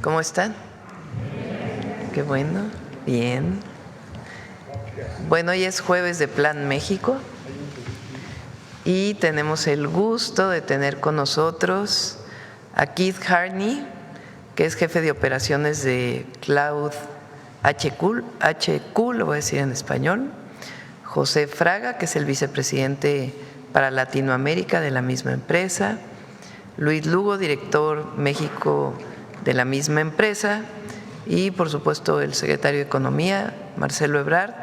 ¿Cómo están? Qué bueno, bien. Bueno, hoy es jueves de Plan México y tenemos el gusto de tener con nosotros a Keith Harney, que es jefe de operaciones de Cloud HQ, lo voy a decir en español, José Fraga, que es el vicepresidente para Latinoamérica de la misma empresa, Luis Lugo, director México de la misma empresa, y por supuesto el secretario de Economía, Marcelo Ebrard,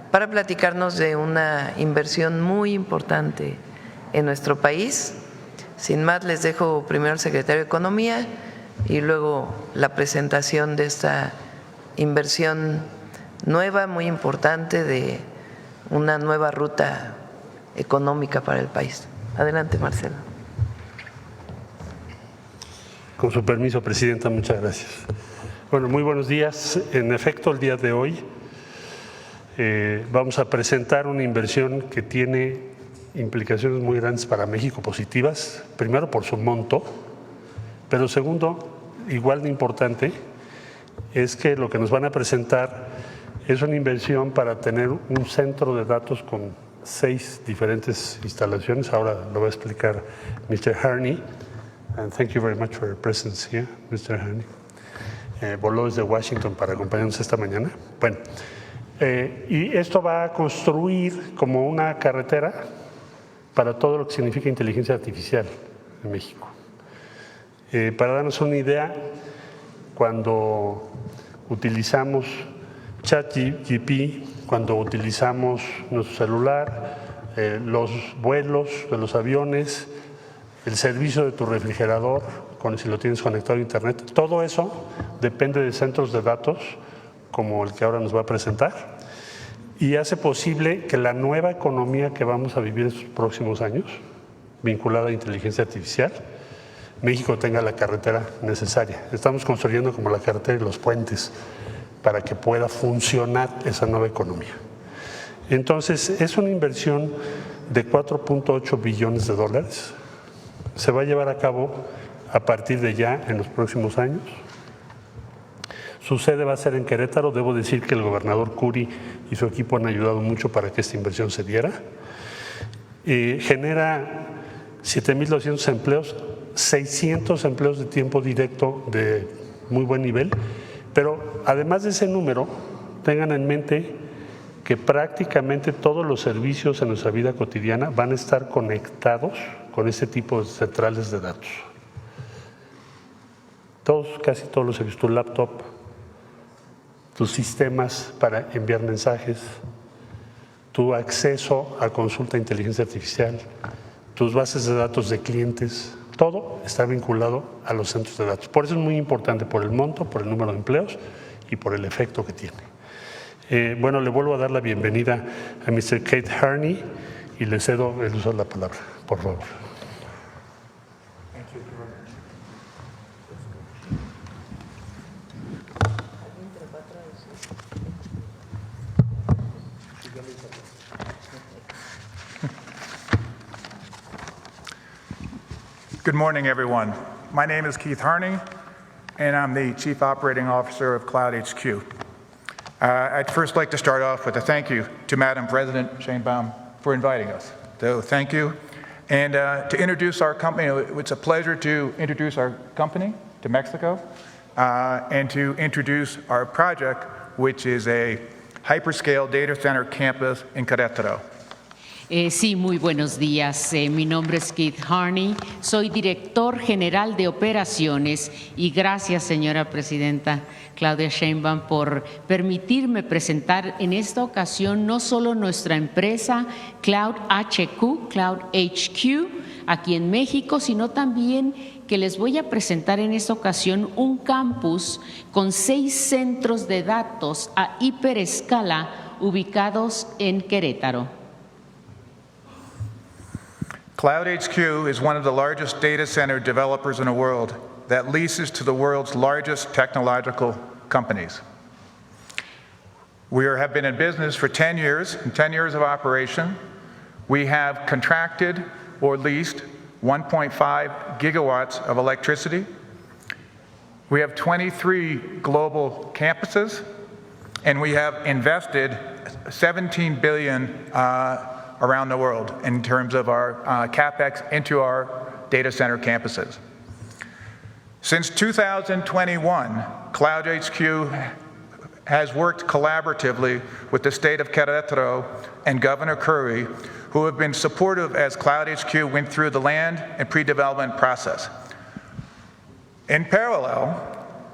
para platicarnos de una inversión muy importante en nuestro país. Sin más, les dejo primero al secretario de Economía y luego la presentación de esta inversión nueva, muy importante, de una nueva ruta económica para el país. Adelante, Marcelo. Con su permiso, Presidenta, muchas gracias. Bueno, muy buenos días. En efecto, el día de hoy vamos a presentar una inversión que tiene implicaciones muy grandes para México, positivas, primero por su monto, pero segundo, igual de importante, es que lo que nos van a presentar es una inversión para tener un centro de datos con 6 diferentes instalaciones. Ahora lo va a explicar Mr. Harney. And thank you very much for your presence here, Mr. Harney. Voló desde Washington para acompañarnos esta mañana. Bueno, y esto va a construir como una carretera para todo lo que significa inteligencia artificial en México. Para darnos una idea, cuando utilizamos ChatGPT, cuando utilizamos nuestro celular, los vuelos de los aviones, el servicio de tu refrigerador, si lo tienes conectado a internet, todo eso depende de centros de datos como el que ahora nos va a presentar y hace posible que la nueva economía que vamos a vivir en estos próximos años, vinculada a inteligencia artificial, México tenga la carretera necesaria. Estamos construyendo como la carretera y los puentes para que pueda funcionar esa nueva economía. Entonces, es una inversión de $4.8 billones. Se va a llevar a cabo a partir de ya en los próximos años. Su sede va a ser en Querétaro. Debo decir que el gobernador Curi y su equipo han ayudado mucho para que esta inversión se diera. Genera 7,200 empleos, 600 empleos de tiempo directo de muy buen nivel, pero además de ese número, tengan en mente que prácticamente todos los servicios en nuestra vida cotidiana van a estar conectados con este tipo de centrales de datos. Casi todos los servicios, tu laptop, tus sistemas para enviar mensajes, tu acceso a consulta de inteligencia artificial, tus bases de datos de clientes, todo está vinculado a los centros de datos. Por eso es muy importante, por el monto, por el número de empleos y por el efecto que tiene. Bueno, le vuelvo a dar la bienvenida a Mr. Keith Harney y le cedo el uso de la palabra, por favor. Good morning, everyone. My name is Keith Harney, and I'm the Chief Operating Officer of Cloud HQ. I'd first like to start off with a thank you to Madam President Sheinbaum for inviting us. So thank you. And to introduce our company, it's a pleasure to introduce our company to Mexico and to introduce our project, which is a hyperscale data center campus in Querétaro. Sí, muy buenos días. Mi nombre es Keith Harney, soy director general de operaciones y gracias, señora presidenta Claudia Sheinbaum, por permitirme presentar en esta ocasión no solo nuestra empresa Cloud HQ, aquí en México, sino también que les voy a presentar en esta ocasión un campus con 6 centros de datos a hiperescala ubicados en Querétaro. Cloud HQ is one of the largest data center developers in the world that leases to the world's largest technological companies. We have been in business for 10 years, 10 years of operation. We have contracted or leased 1.5 gigawatts of electricity. We have 23 global campuses, and we have invested $17 billion around the world in terms of our CapEx into our data center campuses. Since 2021, Cloud HQ has worked collaboratively with the state of Querétaro and Governor Curry, who have been supportive as Cloud HQ went through the land and pre-development process. In parallel,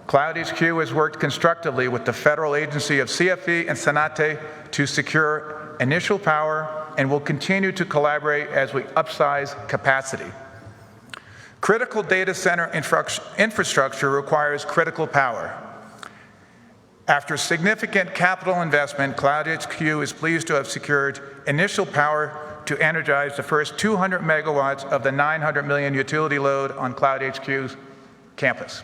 Cloud HQ has worked constructively with the federal agency of CFE and SENATE to secure initial power and will continue to collaborate as we upsize capacity. Critical data center infrastructure requires critical power. After significant capital investment, Cloud HQ is pleased to have secured initial power to energize the first 200 megawatts of the 900 million utility load on Cloud HQ's campus.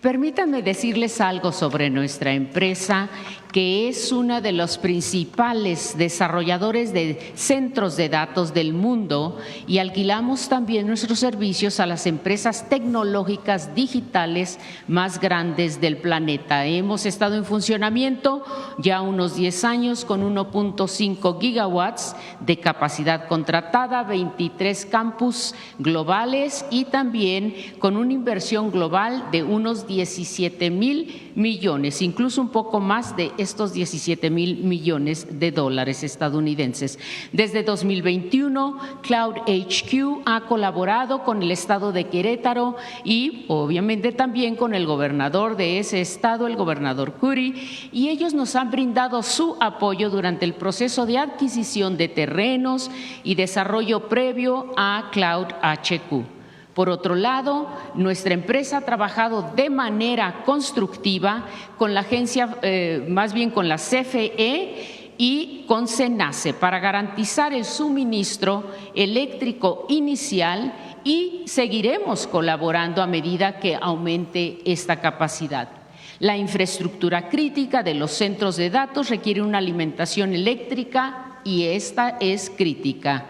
Permítanme decirles algo sobre nuestra empresa, que es una de los principales desarrolladores de centros de datos del mundo y alquilamos también nuestros servicios a las empresas tecnológicas digitales más grandes del planeta. Hemos estado en funcionamiento ya unos 10 años con 1.5 gigawatts de capacidad contratada, 23 campus globales y también con una inversión global de unos 17,000 millones, incluso un poco más de estos 17,000 millones de dólares estadounidenses. Desde 2021, Cloud HQ ha colaborado con el estado de Querétaro y obviamente también con el gobernador de ese estado, el gobernador Curry, y ellos nos han brindado su apoyo durante el proceso de adquisición de terrenos y desarrollo previo a Cloud HQ. Por otro lado, nuestra empresa ha trabajado de manera constructiva con la agencia, más bien con la CFE y con SENACE para garantizar el suministro eléctrico inicial y seguiremos colaborando a medida que aumente esta capacidad. La infraestructura crítica de los centros de datos requiere una alimentación eléctrica y esta es crítica.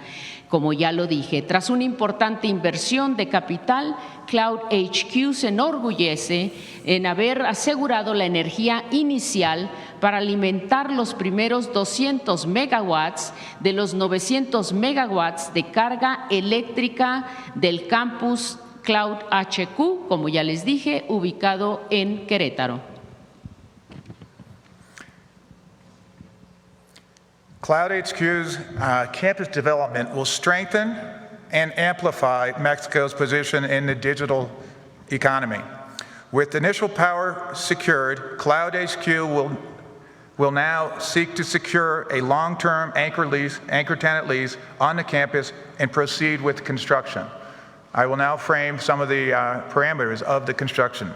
Como ya lo dije, tras una importante inversión de capital, Cloud HQ se enorgullece en haber asegurado la energía inicial para alimentar los primeros 200 megawatts de los 900 megawatts de carga eléctrica del campus Cloud HQ, como ya les dije, ubicado en Querétaro. Cloud HQ's campus development will strengthen and amplify Mexico's position in the digital economy. With initial power secured, Cloud HQ will now seek to secure a long-term anchor tenant lease on the campus and proceed with construction. I will now frame some of the parameters of the construction.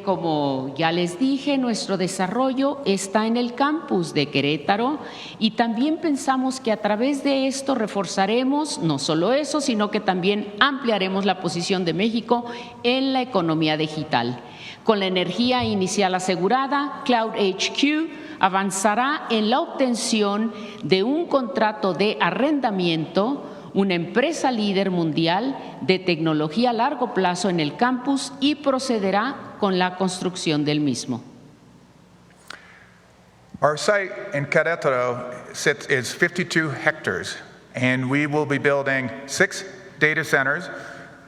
Como ya les dije, nuestro desarrollo está en el campus de Querétaro y también pensamos que a través de esto reforzaremos no solo eso, sino que también ampliaremos la posición de México en la economía digital. Con la energía inicial asegurada, Cloud HQ avanzará en la obtención de un contrato de arrendamiento, una empresa líder mundial de tecnología a largo plazo en el campus y procederá con la construcción del mismo. Our site in Querétaro is 52 hectares, and we will be building 6 data centers,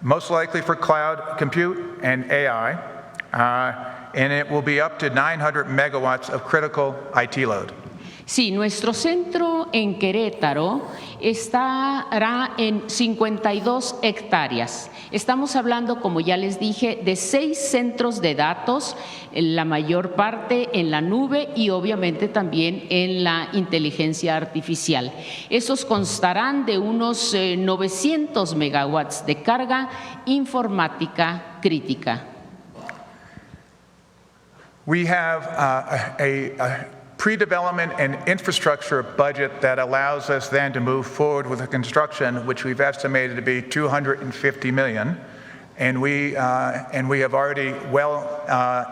most likely for cloud compute and AI, and it will be up to 900 megawatts of critical IT load. Sí, nuestro centro en Querétaro estará en 52 hectáreas. Estamos hablando, como ya les dije, de 6 centros de datos, la mayor parte en la nube y obviamente también en la inteligencia artificial. Esos constarán de unos 900 megawatts de carga informática crítica. We have a pre-development and infrastructure budget that allows us then to move forward with the construction, which we've estimated to be $250 million, and we have already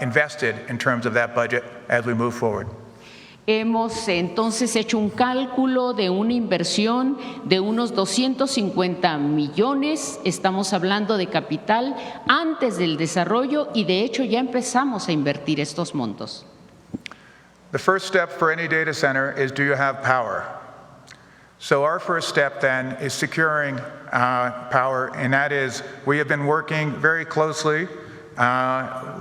invested in terms of that budget as we move forward. Hemos entonces hecho un cálculo de una inversión de unos 250 millones, estamos hablando de capital antes del desarrollo y de hecho ya empezamos a invertir estos montos. The first step for any data center is, do you have power? So our first step then is securing power, and that is we have been working very closely.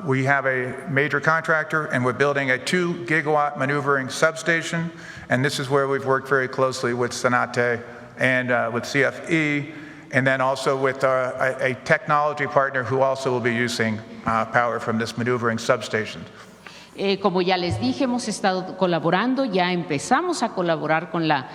We have a major contractor, and we're building a 2 gigawatt maneuvering substation, and this is where we've worked very closely with Sonate and with CFE, and then also with a technology partner who also will be using power from this maneuvering substation. Como ya les dije, hemos estado colaborando, ya empezamos a colaborar con la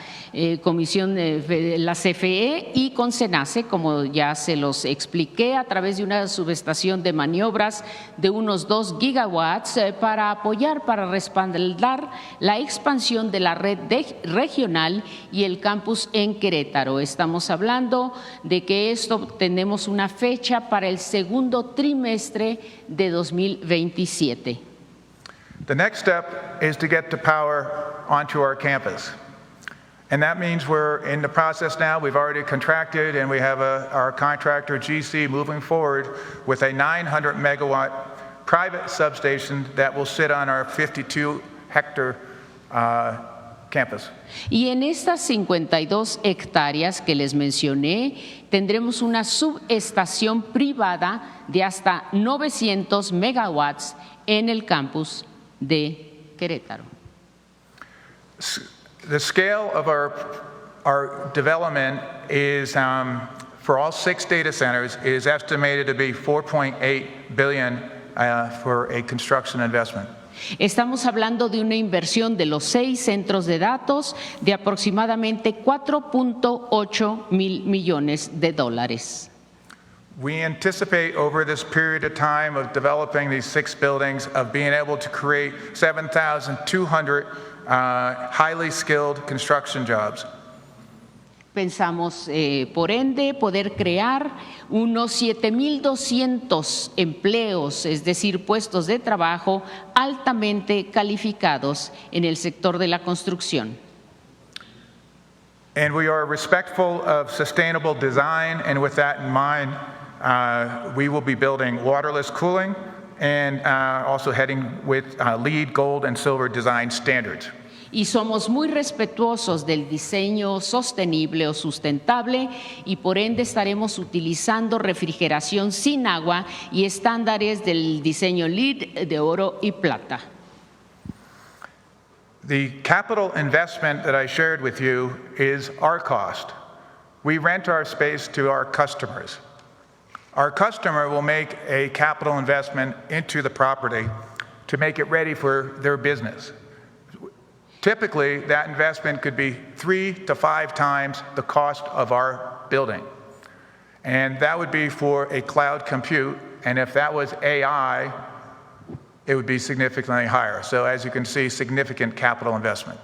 Comisión de la CFE y con SENACE, como ya se los expliqué, a través de una subestación de maniobras de unos 2 gigawatts para apoyar, para respaldar la expansión de la red regional y el campus en Querétaro. Estamos hablando de que esto tenemos una fecha para el segundo trimestre de 2027. The next step is to get the power onto our campus. And that means we're in the process now. We've already contracted, and we have our contractor, GC, moving forward with a 900 megawatt private substation that will sit on our 52-hectare campus. Y en estas 52 hectáreas que les mencioné, tendremos una subestación privada de hasta 900 megawatts en el campus de Querétaro. The scale of our development is, for all 6 data centers, is estimated to be $4.8 billion for a construction investment. Estamos hablando de una inversión de los 6 centros de datos de aproximadamente 4.8 mil millones de dólares. We anticipate over this period of time of developing these 6 buildings of being able to create 7,200 highly skilled construction jobs. Pensamos, por ende, poder crear unos 7,200 empleos, es decir, puestos de trabajo altamente calificados en el sector de la construcción. And we are respectful of sustainable design, and with that in mind, we will be building waterless cooling and also heading with LEED Gold and Silver design standards. Y somos muy respetuosos del diseño sostenible o sustentable y por ende estaremos utilizando refrigeración sin agua y estándares del diseño LEED de oro y plata. The capital investment that I shared with you is our cost. We rent our space to our customers. Our customer will make a capital investment into the property to make it ready for their business. Typically, that investment could be 3 to 5 times the cost of our building. And that would be for a cloud compute, and if that was AI, it would be significantly higher. So as you can see, significant capital investment.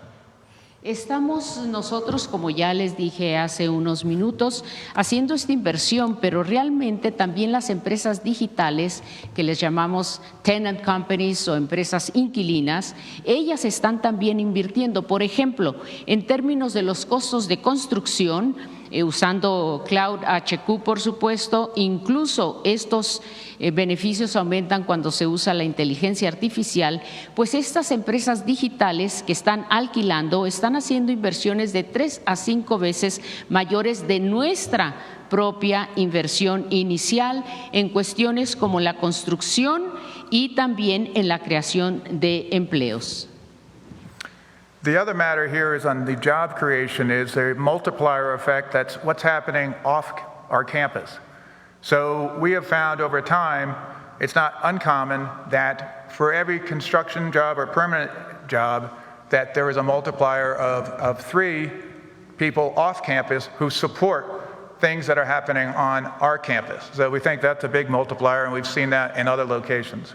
Estamos nosotros, como ya les dije hace unos minutos, haciendo esta inversión, pero realmente también las empresas digitales, que les llamamos tenant companies o empresas inquilinas, ellas están también invirtiendo. Por ejemplo, en términos de los costos de construcción, usando Cloud HQ, por supuesto, incluso estos beneficios aumentan cuando se usa la inteligencia artificial, pues estas empresas digitales que están alquilando están haciendo inversiones de 3 a 5 veces mayores de nuestra propia inversión inicial en cuestiones como la construcción y también en la creación de empleos. The other matter here is on the job creation is the multiplier effect. That's what's happening off our campus. So we have found over time, it's not uncommon that for every construction job or permanent job, that there is a multiplier of 3 people off campus who support things that are happening on our campus. So we think that's a big multiplier, and we've seen that in other locations.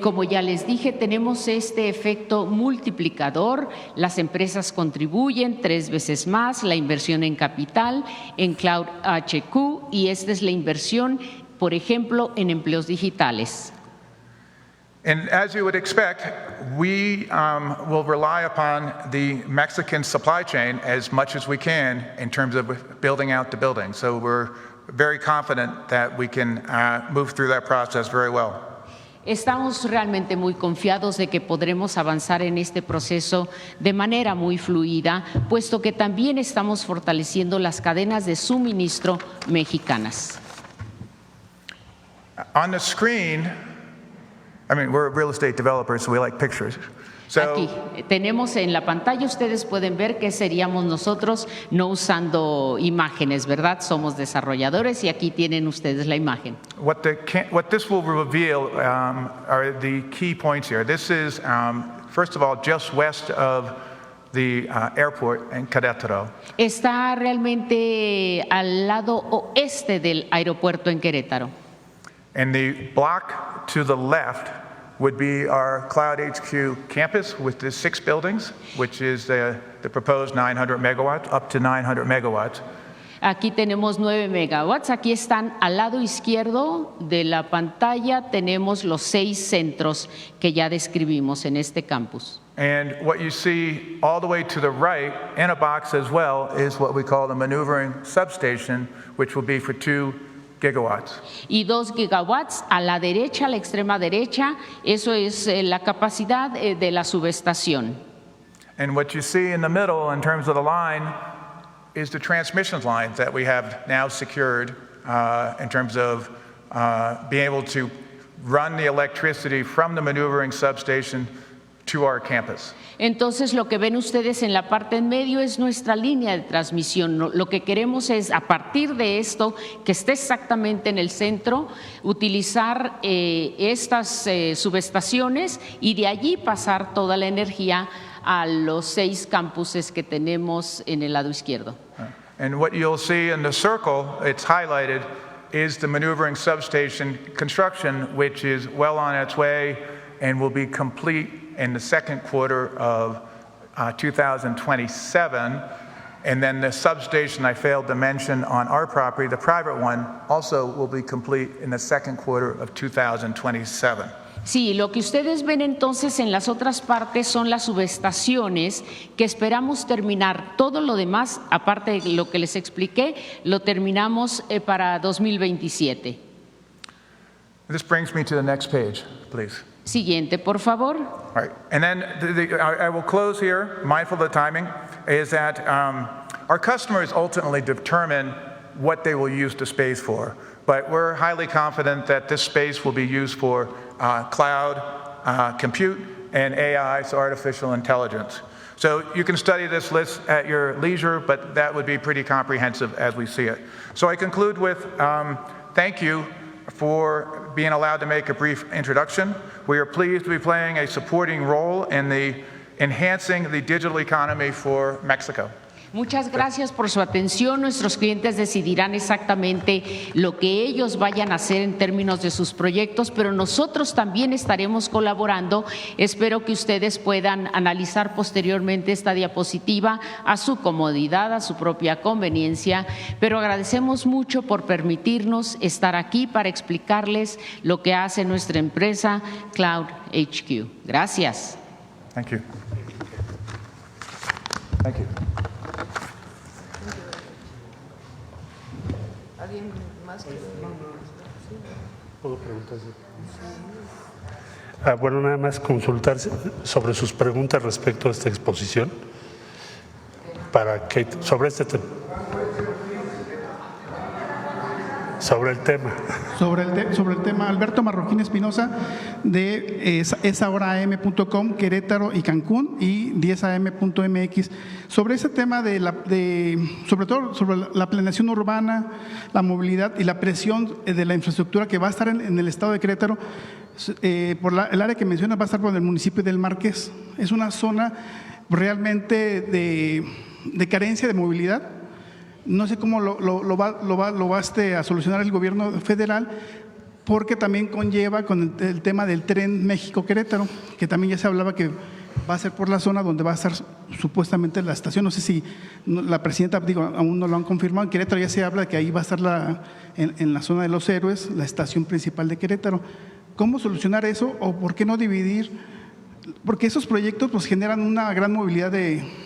Como ya les dije, tenemos este efecto multiplicador. Las empresas contribuyen 3 veces más, la inversión en capital, en Cloud HQ, y esta es la inversión, por ejemplo, en empleos digitales. And as you would expect, we will rely upon the Mexican supply chain as much as we can in terms of building out the building. So we're very confident that we can move through that process very well. Estamos realmente muy confiados de que podremos avanzar en este proceso de manera muy fluida, puesto que también estamos fortaleciendo las cadenas de suministro mexicanas. On the screen, I mean, we're real estate developers, so we like pictures. Aquí tenemos en la pantalla, ustedes pueden ver que seríamos nosotros no usando imágenes, ¿verdad? Somos desarrolladores y aquí tienen ustedes la imagen. What this will reveal are the key points here. This is, first of all, just west of the airport in Querétaro. Está realmente al lado oeste del aeropuerto en Querétaro. And the block to the left would be our Cloud HQ campus with the 6 buildings, which is the proposed 900 megawatts, up to 900 megawatts. Aquí tenemos 9 megawatts. Aquí están al lado izquierdo de la pantalla. Tenemos los 6 centros que ya describimos en este campus. And what you see all the way to the right in a box as well is what we call the maneuvering substation, which will be for 2 gigawatts. Y 2 gigawatts a la derecha, a la extrema derecha, eso es la capacidad de la subestación. And what you see in the middle in terms of the line is the transmission lines that we have now secured in terms of being able to run the electricity from the maneuvering substation to our campus. Entonces lo que ven ustedes en la parte en medio es nuestra línea de transmisión. Lo que queremos es, a partir de esto, que esté exactamente en el centro, utilizar estas subestaciones y de allí pasar toda la energía a los 6 campuses que tenemos en el lado izquierdo. And what you'll see in the circle, it's highlighted, is the maneuvering substation construction, which is well on its way and will be complete in the second quarter of 2027. And then the substation I failed to mention on our property, the private one, also will be complete in the second quarter of 2027. Sí, lo que ustedes ven entonces en las otras partes son las subestaciones que esperamos terminar. Todo lo demás, aparte de lo que les expliqué, lo terminamos para 2027. This brings me to the next page, please. Siguiente, por favor. All right. And then I will close here, mindful of the timing, is that our customers ultimately determine what they will use the space for. But we're highly confident that this space will be used for cloud compute and AI, so artificial intelligence. So you can study this list at your leisure, but that would be pretty comprehensive as we see it. So I conclude with thank you for being allowed to make a brief introduction. We are pleased to be playing a supporting role in the enhancing the digital economy for Mexico. Muchas gracias por su atención. Nuestros clientes decidirán exactamente lo que ellos vayan a hacer en términos de sus proyectos, pero nosotros también estaremos colaborando. Espero que ustedes puedan analizar posteriormente esta diapositiva a su comodidad, a su propia conveniencia, pero agradecemos mucho por permitirnos estar aquí para explicarles lo que hace nuestra empresa Cloud HQ. Gracias. Thank you. Thank you. ¿Alguien más quiere? ¿Puedo preguntar? Bueno, nada más consultar sobre sus preguntas respecto a esta exposición. Para Kate, sobre este tema. Sobre el tema. Sobre el tema, Alberto Marroquín Espinosa de esahorAM.com, Querétaro y Cancún, y 10am.mx. Sobre ese tema sobre todo sobre la planeación urbana, la movilidad y la presión de la infraestructura que va a estar en el estado de Querétaro, por el área que menciona va a estar por el municipio del Marqués. Es una zona realmente de carencia de movilidad. No sé cómo lo va a solucionar el gobierno federal, porque también conlleva con el tema del tren México-Querétaro, que también ya se hablaba que va a ser por la zona donde va a estar supuestamente la estación. No sé si la presidenta, aún no lo han confirmado. En Querétaro ya se habla de que ahí va a estar en la zona de los héroes, la estación principal de Querétaro. ¿cómo solucionar eso o por qué no dividir? Porque esos proyectos pues generan una gran movilidad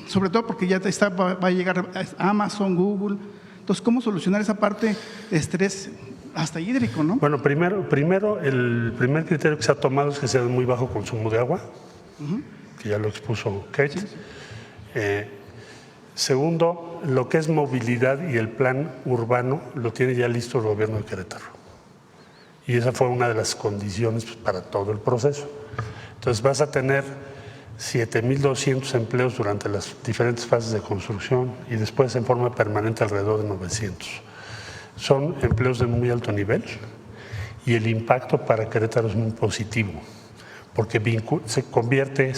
sobre todo porque ya va a llegar a Amazon, Google. Entonces, ¿cómo solucionar esa parte de estrés hasta hídrico, no? Bueno, primero el primer criterio que se ha tomado es que sea de muy bajo consumo de agua, que ya lo expuso Kate. Sí. Segundo, lo que es movilidad y el plan urbano lo tiene ya listo el gobierno de Querétaro. Y esa fue una de las condiciones para todo el proceso. Entonces vas a tener 7,200 empleos durante las diferentes fases de construcción y después en forma permanente alrededor de 900. Son empleos de muy alto nivel y el impacto para Querétaro es muy positivo porque se convierte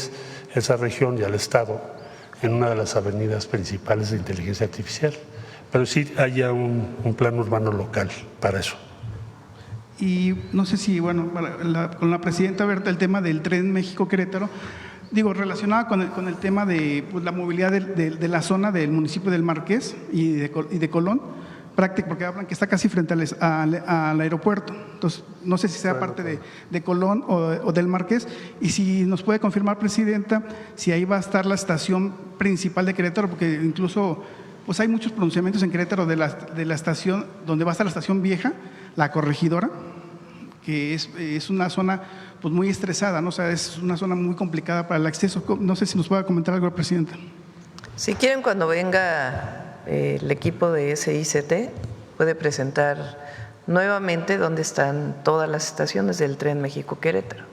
esa región y al Estado en una de las avenidas principales de inteligencia artificial. Pero sí hay ya un plan urbano local para eso. Y no sé si, bueno, con la presidenta Berta, el tema del tren México-Querétaro, digo, relacionado con el tema de pues, la movilidad de la zona del municipio del Marqués y de Colón, porque hablan que está casi frente al aeropuerto. Entonces, no sé si sea parte de Colón o del Marqués. Y si nos puede confirmar, presidenta, si ahí va a estar la estación principal de Querétaro, porque incluso pues hay muchos pronunciamientos en Querétaro de la estación, donde va a estar la estación vieja, la Corregidora, que es una zona pues muy estresada, ¿no? O sea, es una zona muy complicada para el acceso. No sé si nos puede comentar algo, presidenta. Si quieren, cuando venga el equipo de SICT, puede presentar nuevamente dónde están todas las estaciones del tren México-Querétaro.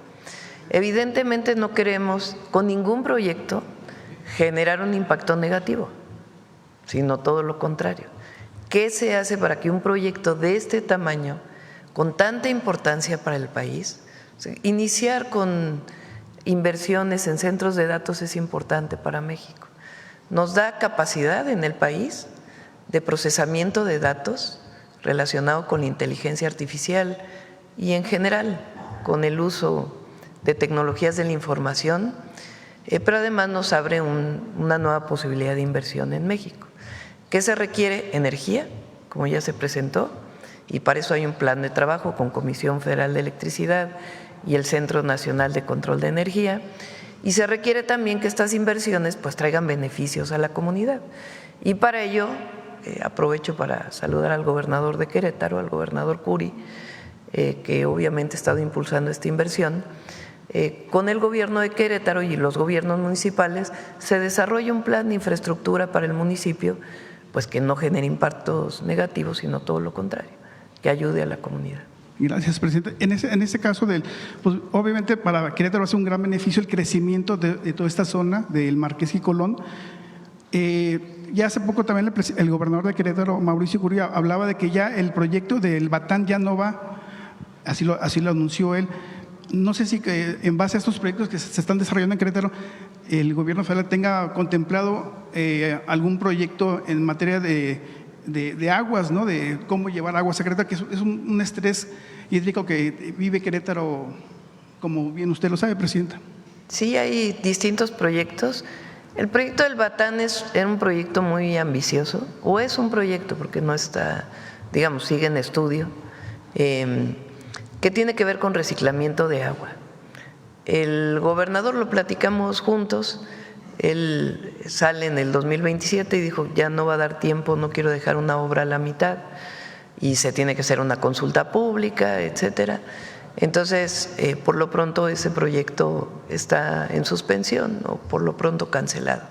Evidentemente no queremos con ningún proyecto generar un impacto negativo, sino todo lo contrario. ¿Qué se hace para que un proyecto de este tamaño, con tanta importancia para el país, iniciar con inversiones en centros de datos es importante para México? Nos da capacidad en el país de procesamiento de datos relacionado con la inteligencia artificial y en general con el uso de tecnologías de la información, pero además nos abre una nueva posibilidad de inversión en México. ¿Qué se requiere? Energía, como ya se presentó, y para eso hay un plan de trabajo con Comisión Federal de Electricidad y el Centro Nacional de Control de Energía, y se requiere también que estas inversiones pues traigan beneficios a la comunidad. Y para ello aprovecho para saludar al gobernador de Querétaro, al gobernador Curi, que obviamente ha estado impulsando esta inversión. Con el gobierno de Querétaro y los gobiernos municipales se desarrolla un plan de infraestructura para el municipio, pues que no genere impactos negativos, sino todo lo contrario, que ayude a la comunidad. Gracias, presidente. En ese caso, pues obviamente para Querétaro va a ser un gran beneficio el crecimiento de toda esta zona del Marqués y Colón. Ya hace poco también el gobernador de Querétaro, Mauricio Curi, hablaba de que ya el proyecto del Batán ya no va, así lo anunció él. No sé si en base a estos proyectos que se están desarrollando en Querétaro, el gobierno federal tenga contemplado algún proyecto en materia de aguas, ¿no? De cómo llevar aguas a Querétaro, que es un estrés hídrico que vive Querétaro, como bien usted lo sabe, presidenta. Sí, hay distintos proyectos. El proyecto del Batán era un proyecto muy ambicioso, o es un proyecto porque no está, digamos, sigue en estudio, que tiene que ver con reciclamiento de agua. El gobernador lo platicamos juntos. Él sale en el 2027 y dijo, ya no va a dar tiempo, no quiero dejar una obra a la mitad y se tiene que hacer una consulta pública, etcétera. Entonces, por lo pronto ese proyecto está en suspensión o por lo pronto cancelado.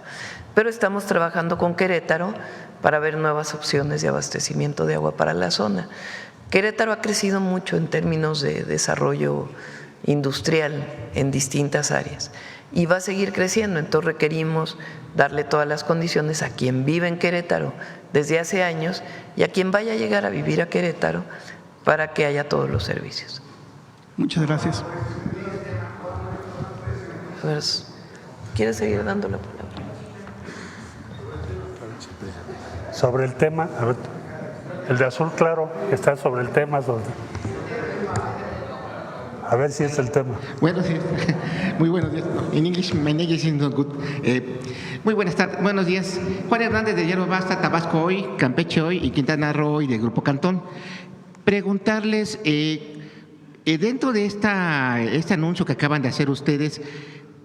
Pero estamos trabajando con Querétaro para ver nuevas opciones de abastecimiento de agua para la zona. Querétaro ha crecido mucho en términos de desarrollo industrial en distintas áreas y va a seguir creciendo, entonces requerimos darle todas las condiciones a quien vive en Querétaro desde hace años y a quien vaya a llegar a vivir a Querétaro para que haya todos los servicios. Muchas gracias. A ver, ¿quieres seguir dando la palabra? Sobre el tema, a ver, el de azul claro está sobre el tema. A ver si es el tema. Buenos días. Muy buenos días. In English, my name is not good. Muy buenas tardes. Buenos días. Juan Hernández de Hierro Basta, Tabasco Hoy, Campeche Hoy y Quintana Roo Hoy del Grupo Cantón. Preguntarles, Dentro de este anuncio que acaban de hacer ustedes,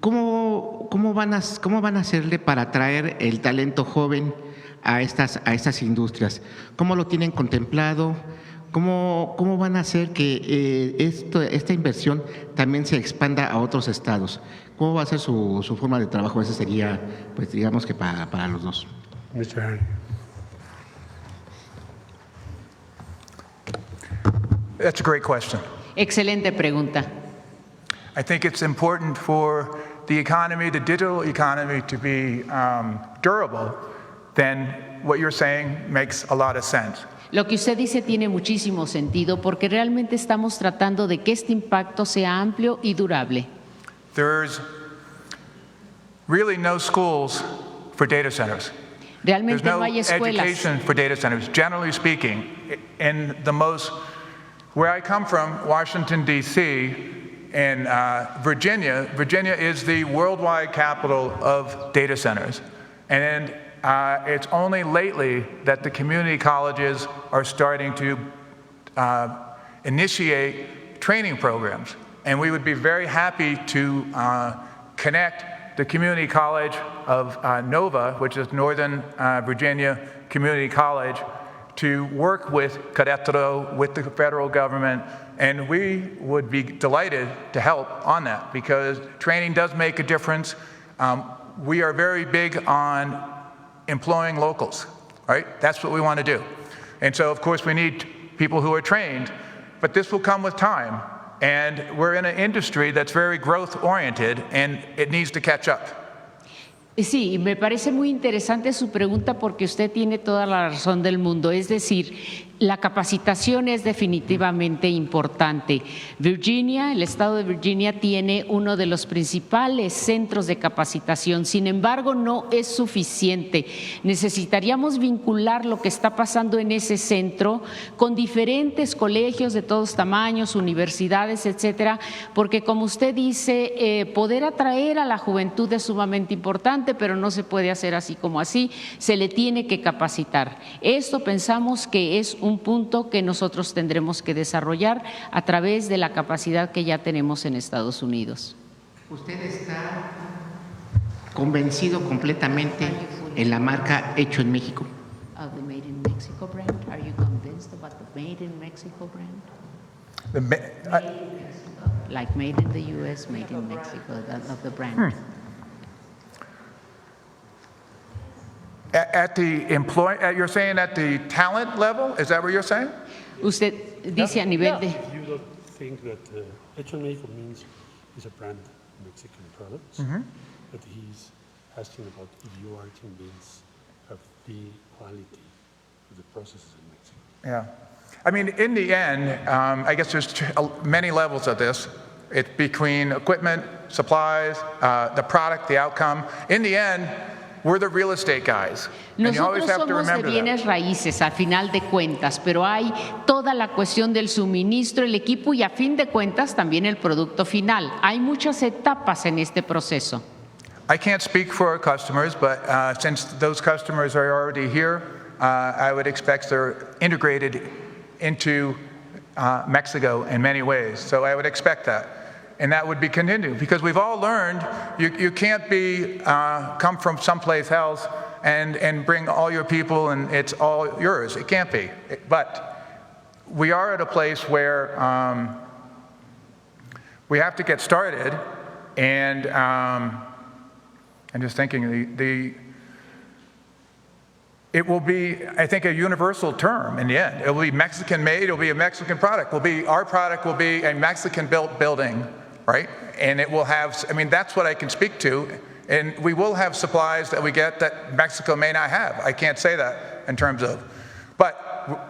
¿cómo van a hacerle para atraer el talento joven a estas industrias? ¿Cómo lo tienen contemplado? ¿Cómo van a hacer que esta inversión también se expanda a otros estados? ¿Cómo va a ser su forma de trabajo? Ese sería, pues digamos que para los dos. Mr. Harney. That's a great question. Excelente pregunta. I think it's important for the economy, the digital economy, to be durable. Then what you're saying makes a lot of sense. Lo que usted dice tiene muchísimo sentido porque realmente estamos tratando de que este impacto sea amplio y durable. There's really no schools for data centers. There's Realmente no no hay escuelas. education for data centers, generally speaking. In where I come from, Washington, D.C., and Virginia is the worldwide capital of data centers. And it's only lately that the community colleges are starting to initiate training programs. And we would be very happy to connect the community college of Nova, which is Northern Virginia Community College, to work with Querétaro, with the federal government, and we would be delighted to help on that because training does make a difference. We are very big on employing locals, right? That's what we want to do. And so, of course, we need people who are trained, but this will come with time. And we're in an industry that's very growth-oriented, and it needs to catch up. Sí, me parece muy interesante su pregunta porque usted tiene toda la razón del mundo. Es decir, la capacitación es definitivamente importante. Virginia, el estado de Virginia, tiene uno de los principales centros de capacitación. Sin embargo, no es suficiente. Necesitaríamos vincular lo que está pasando en ese centro con diferentes colegios de todos tamaños, universidades, etcétera, porque como usted dice, poder atraer a la juventud es sumamente importante, pero no se puede hacer así como así, se le tiene que capacitar. Esto pensamos que es un punto que nosotros tendremos que desarrollar a través de la capacidad que ya tenemos en Estados Unidos. ¿Usted está convencido completamente en la marca Hecho en México? The Made in Mexico brand. Are you convinced about the Made in Mexico brand? Like Made in the U.S., Made in Mexico, of the brand. You're saying at the talent level? Is that what you're saying? Usted dice a nivel de… You don't think that Hecho en México means it's a brand Mexican products, but he's asking about if you are convinced of the quality of the processes in Mexico. Yeah. I mean, in the end, I guess there's many levels of this. It's between equipment, supplies, the product, the outcome. In the end, we're the real estate guys. And you always Nosotros have to somos de remember bienes that. raíces, a final de cuentas, pero hay toda la cuestión del suministro, el equipo y a fin de cuentas también el producto final. Hay muchas etapas en este proceso. I can't speak for our customers, but since those customers are already here, I would expect they're integrated into Mexico in many ways. So I would expect that. And that would be continued because we've all learned you can't come from someplace else and bring all your people and it's all yours. It can't be. But we are at a place where we have to get started. And I'm just thinking it will be, I think, a universal term in the end. It will be Mexican made. It will be a Mexican product. Our product will be a Mexican built building. Right? And it will have, I mean, that's what I can speak to. And we will have supplies that we get that Mexico may not have. I can't say that in terms of, but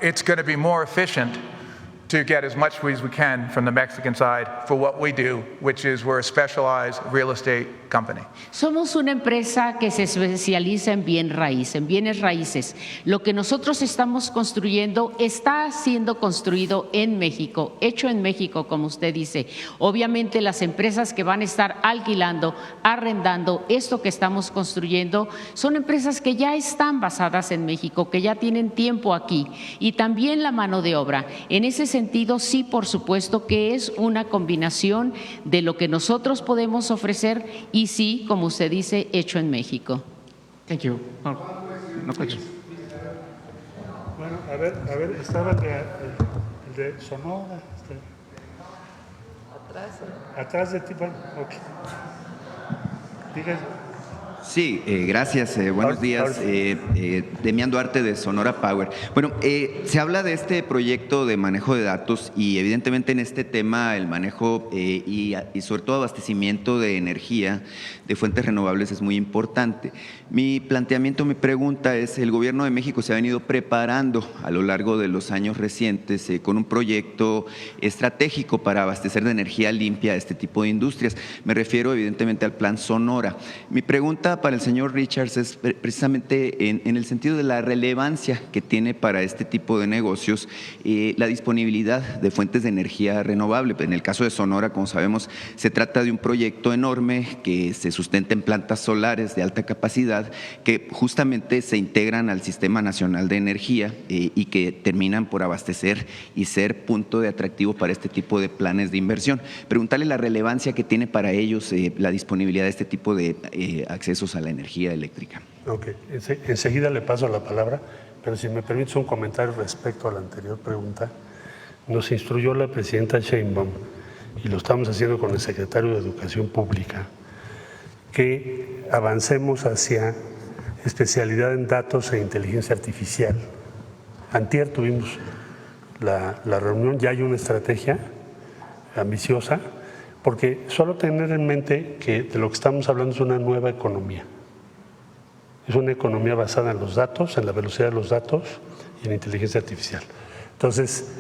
it's going to be more efficient to get as much as we can from the Mexican side for what we do, which is we're a specialized real estate company. Somos una empresa que se especializa en bienes raíces. Lo que nosotros estamos construyendo está siendo construido en México, hecho en México, como usted dice. Obviamente las empresas que van a estar alquilando, arrendando esto que estamos construyendo son empresas que ya están basadas en México, que ya tienen tiempo aquí y también la mano de obra. En ese sentido, sentido, sí, por supuesto que es una combinación de lo que nosotros podemos ofrecer y sí, como usted dice, hecho en México. Thank you. No questions. Bueno, a ver, estaba el de Sonora. Atrás de ti, bueno, ok. Dígame. Sí, gracias. Buenos días. Demián Duarte de Sonora Power. Bueno, se habla de este proyecto de manejo de datos y evidentemente en este tema el manejo y sobre todo abastecimiento de energía de fuentes renovables es muy importante. Mi planteamiento, mi pregunta es, el Gobierno de México se ha venido preparando a lo largo de los años recientes con un proyecto estratégico para abastecer de energía limpia a este tipo de industrias. Me refiero evidentemente al Plan Sonora. Mi pregunta para el señor Richards es precisamente en el sentido de la relevancia que tiene para este tipo de negocios la disponibilidad de fuentes de energía renovable. En el caso de Sonora, como sabemos, se trata de un proyecto enorme que se sustenta en plantas solares de alta capacidad que justamente se integran al Sistema Nacional de Energía y que terminan por abastecer y ser punto de atractivo para este tipo de planes de inversión. Preguntarle la relevancia que tiene para ellos la disponibilidad de este tipo de accesos a la energía eléctrica. Ok, enseguida le paso la palabra, pero si me permites un comentario respecto a la anterior pregunta. Nos instruyó la presidenta Sheinbaum, y lo estamos haciendo con el secretario de Educación Pública, que avancemos hacia especialidad en datos e inteligencia artificial. Antier tuvimos la reunión, ya hay una estrategia ambiciosa, porque solo tener en mente que de lo que estamos hablando es una nueva economía. Es una economía basada en los datos, en la velocidad de los datos y en inteligencia artificial. Entonces,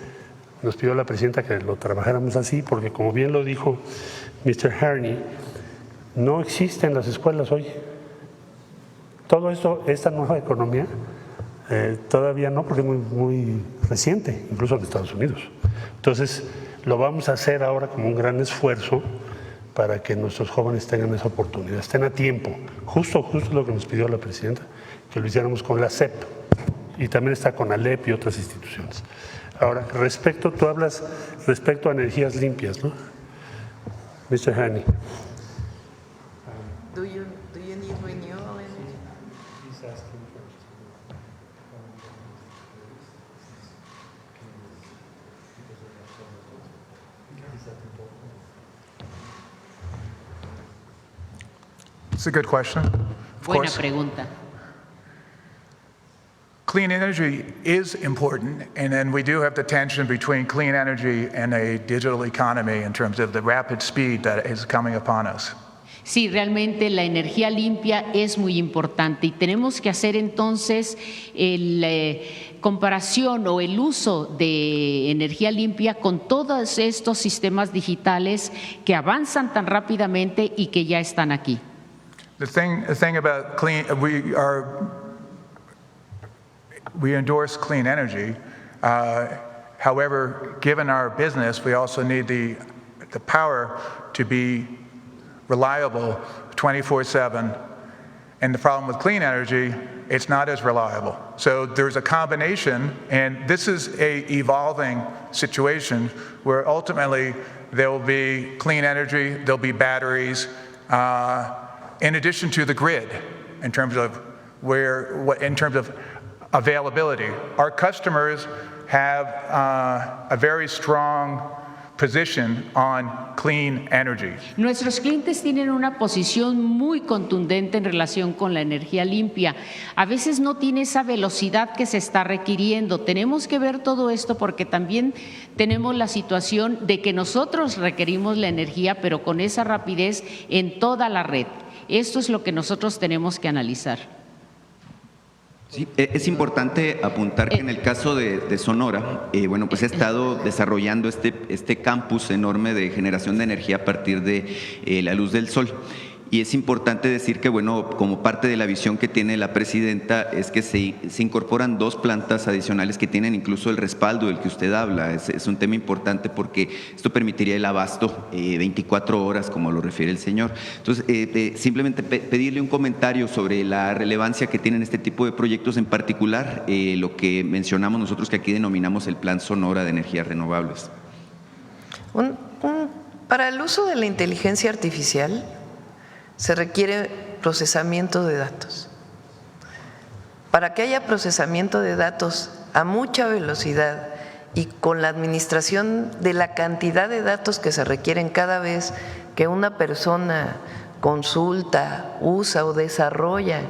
nos pidió la presidenta que lo trabajáramos así, porque como bien lo dijo Mr. Harney, no existe en las escuelas hoy. Todo esto, esta nueva economía, todavía no, porque es muy reciente, incluso en Estados Unidos. Entonces, lo vamos a hacer ahora como un gran esfuerzo para que nuestros jóvenes tengan esa oportunidad, estén a tiempo. Justo lo que nos pidió la presidenta, que lo hiciéramos con la SEP y también está con ALEP y otras instituciones. Ahora, tú hablas respecto a energías limpias, ¿no? Mr. Hani. Do you need renewable energy? It's a good question. Of Buena course. pregunta. Clean energy is important, and then we do have the tension between clean energy and a digital economy in terms of the rapid speed that is coming upon us. Sí, realmente la energía limpia es muy importante y tenemos que hacer entonces la comparación o el uso de energía limpia con todos estos sistemas digitales que avanzan tan rápidamente y que ya están aquí. The thing about clean, we endorse clean energy. However, given our business, we also need the power to be reliable 24/7. And the problem with clean energy, it's not as reliable. So there's a combination, and this is a evolving situation where ultimately there will be clean energy, there'll be batteries, in addition to the grid, in terms of availability. Our customers have a very strong position on clean energy. Nuestros clientes tienen una posición muy contundente en relación con la energía limpia. A veces no tiene esa velocidad que se está requiriendo. Tenemos que ver todo esto porque también tenemos la situación de que nosotros requerimos la energía, pero con esa rapidez en toda la red. Esto es lo que nosotros tenemos que analizar. Sí, es importante apuntar que en el caso de Sonora, bueno, pues he estado desarrollando este campus enorme de generación de energía a partir de la luz del sol. Y es importante decir que, bueno, como parte de la visión que tiene la presidenta es que se incorporan 2 plantas adicionales que tienen incluso el respaldo del que usted habla. Es un tema importante porque esto permitiría el abasto 24 horas, como lo refiere el señor. Entonces, simplemente pedirle un comentario sobre la relevancia que tienen este tipo de proyectos, en particular lo que mencionamos nosotros que aquí denominamos el Plan Sonora de Energías Renovables. Para el uso de la inteligencia artificial se requiere procesamiento de datos. Para que haya procesamiento de datos a mucha velocidad y con la administración de la cantidad de datos que se requieren cada vez que una persona consulta, usa o desarrolla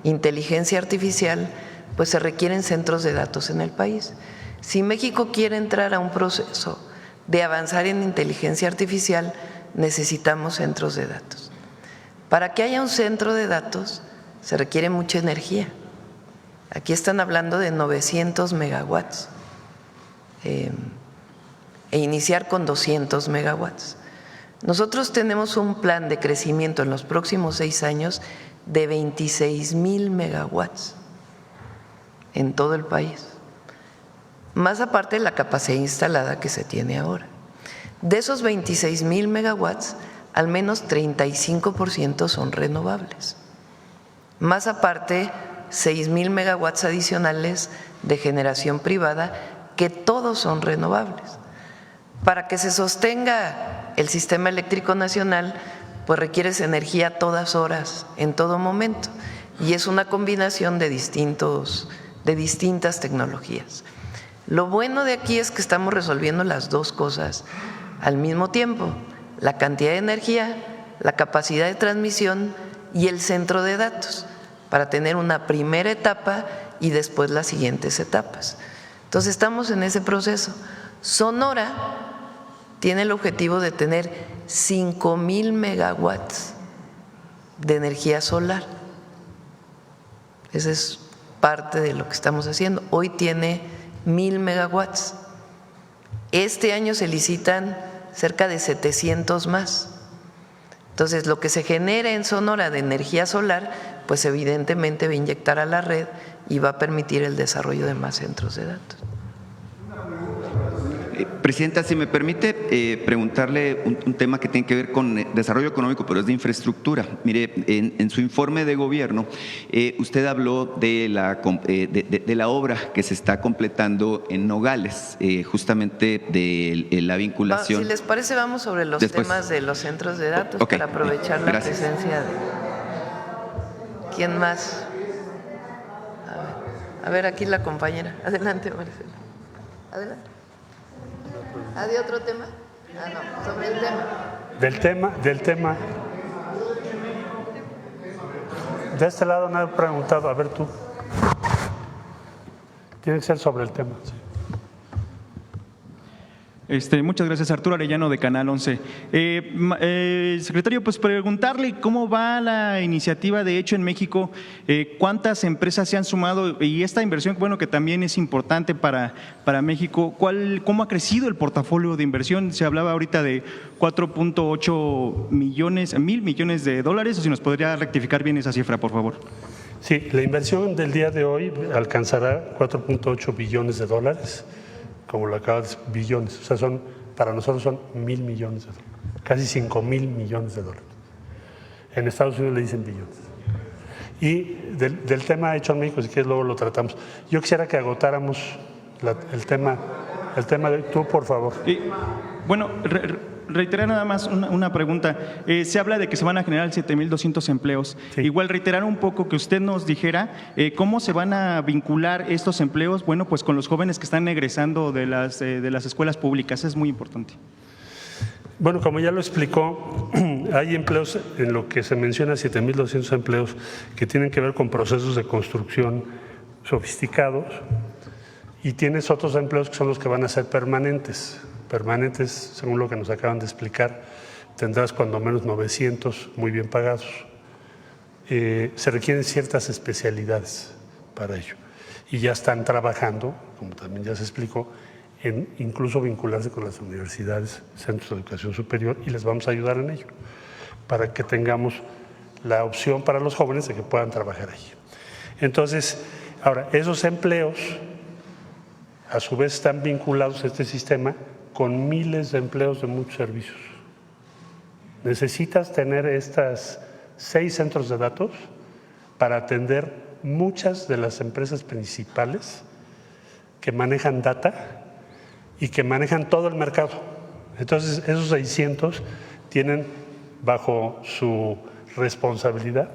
inteligencia artificial, pues se requieren centros de datos en el país. Si México quiere entrar a un proceso de avanzar en inteligencia artificial, necesitamos centros de datos. Para que haya un centro de datos se requiere mucha energía. Aquí están hablando de 900 megawatts e iniciar con 200 megawatts. Nosotros tenemos un plan de crecimiento en los próximos 6 años de 26,000 megawatts en todo el país, más aparte de la capacidad instalada que se tiene ahora. De esos 26,000 megawatts, al menos 35% son renovables. Más aparte, 6,000 megawatts adicionales de generación privada, que todos son renovables. Para que se sostenga el sistema eléctrico nacional, pues requieres energía a todas horas, en todo momento. Y es una combinación de distintas tecnologías. Lo bueno de aquí es que estamos resolviendo las 2 cosas al mismo tiempo: la cantidad de energía, la capacidad de transmisión y el centro de datos, para tener una primera etapa y después las siguientes etapas. Entonces estamos en ese proceso. Sonora tiene el objetivo de tener 5,000 megawatts de energía solar. Esa es parte de lo que estamos haciendo. Hoy tiene 1,000 megawatts. Este año se licitan cerca de 700 más. Entonces, lo que se genera en Sonora de energía solar, pues evidentemente va a inyectar a la red y va a permitir el desarrollo de más centros de datos. Presidenta, si me permite preguntarle un tema que tiene que ver con desarrollo económico, pero es de infraestructura. Mire, en su informe de gobierno, usted habló de la obra que se está completando en Nogales, justamente de la vinculación. Si les parece, vamos sobre los temas de los centros de datos, para aprovechar la presencia de… ¿Quién más? A ver, aquí la compañera. Adelante, Marcela. Adelante. ¿De otro tema? No, sobre el tema. Del tema. De este lado no he preguntado, a ver tú. Tiene que ser sobre el tema. Sí. Muchas gracias, Arturo Arellano de Canal 11. Secretario, pues preguntarle cómo va la iniciativa de Hecho en México, cuántas empresas se han sumado y esta inversión, bueno, que también es importante para México, ¿cómo ha crecido el portafolio de inversión? Se hablaba ahorita de 4.8 mil millones de dólares, o si nos podría rectificar bien esa cifra, por favor. Sí, la inversión del día de hoy alcanzará 4.8 billones de dólares. Como lo acaba de decir, billones, o sea, para nosotros son 1,000 millones de dólares, casi 5,000 millones de dólares. En Estados Unidos le dicen billones. Y del tema Hecho en México, si quieres luego lo tratamos. Yo quisiera que agotáramos el tema de tú, por favor. Bueno, reiterar nada más una pregunta. Se habla de que se van a generar 7,200 empleos. Sí. Igual reiterar un poco que usted nos dijera cómo se van a vincular estos empleos, bueno, pues con los jóvenes que están egresando de las escuelas públicas. Es muy importante. Bueno, como ya lo explicó, hay empleos en lo que se menciona 7,200 empleos que tienen que ver con procesos de construcción sofisticados, y tienes otros empleos que son los que van a ser permanentes. Permanentes, según lo que nos acaban de explicar, tendrás cuando menos 900 muy bien pagados. Se requieren ciertas especialidades para ello y ya están trabajando, como también ya se explicó, en incluso vincularse con las universidades, centros de educación superior, y les vamos a ayudar en ello para que tengamos la opción para los jóvenes de que puedan trabajar ahí. Entonces, ahora, esos empleos a su vez están vinculados a este sistema con miles de empleos de muchos servicios. Necesitas tener estas 6 centros de datos para atender muchas de las empresas principales que manejan data y que manejan todo el mercado. Entonces, esos 600 tienen bajo su responsabilidad,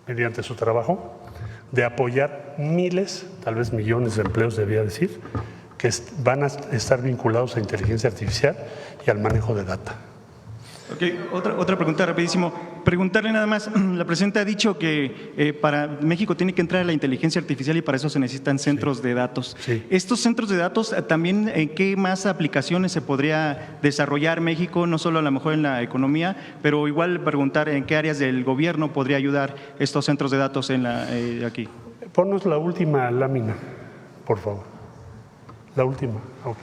mediante su trabajo, de apoyar miles, tal vez millones de empleos, debía decir, que van a estar vinculados a inteligencia artificial y al manejo de data. Okay. Otra pregunta rapidísimo. Preguntarle nada más, la presidenta ha dicho que para México tiene que entrar a la inteligencia artificial y para eso se necesitan centros de datos. Sí. Estos centros de datos también, ¿en qué más aplicaciones se podría desarrollar México? No solo a lo mejor en la economía, pero igual preguntar en qué áreas del gobierno podría ayudar estos centros de datos aquí. Ponnos la última lámina, por favor. La última, ok.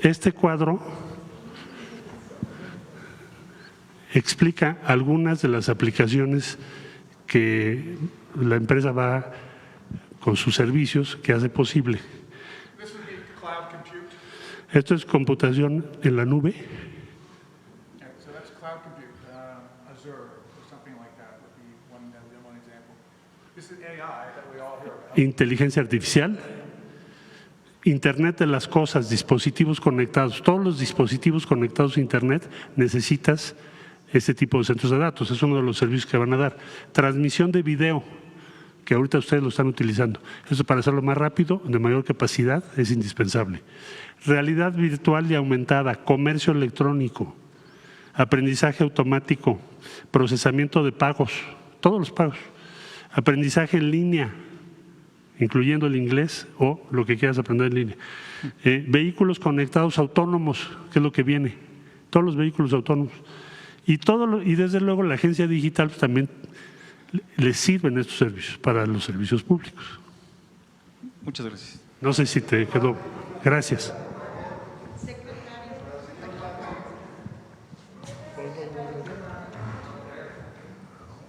Este cuadro explica algunas de las aplicaciones que la empresa va con sus servicios que hace posible. Esto es computación en la nube. Inteligencia artificial. Internet de las cosas, dispositivos conectados. Todos los dispositivos conectados a Internet necesitas este tipo de centros de datos. Es uno de los servicios que van a dar. Transmisión de video, que ahorita ustedes lo están utilizando. Eso para hacerlo más rápido, de mayor capacidad, es indispensable. Realidad virtual y aumentada, comercio electrónico, aprendizaje automático, procesamiento de pagos, todos los pagos, aprendizaje en línea, incluyendo el inglés o lo que quieras aprender en línea. Vehículos conectados autónomos, que es lo que viene, todos los vehículos autónomos. Y desde luego la agencia digital pues, también les sirven estos servicios para los servicios públicos. Muchas gracias. No sé si te quedó. Gracias.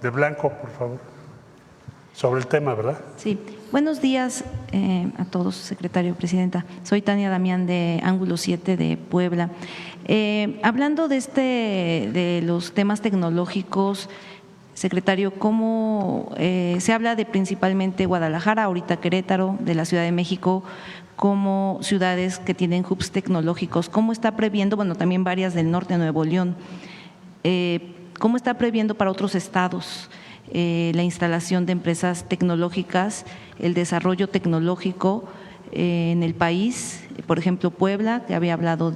De blanco, por favor. Sobre el tema, ¿verdad? Sí. Buenos días a todos, secretario, presidenta. Soy Tania Damián de Ángulo 7 de Puebla. Hablando de los temas tecnológicos, secretario, ¿cómo se habla de principalmente Guadalajara, ahorita Querétaro, de la Ciudad de México, como ciudades que tienen hubs tecnológicos? ¿Cómo está previendo, bueno, también varias del norte de Nuevo León, cómo está previendo para otros estados la instalación de empresas tecnológicas, el desarrollo tecnológico en el país? Por ejemplo, Puebla, que había hablado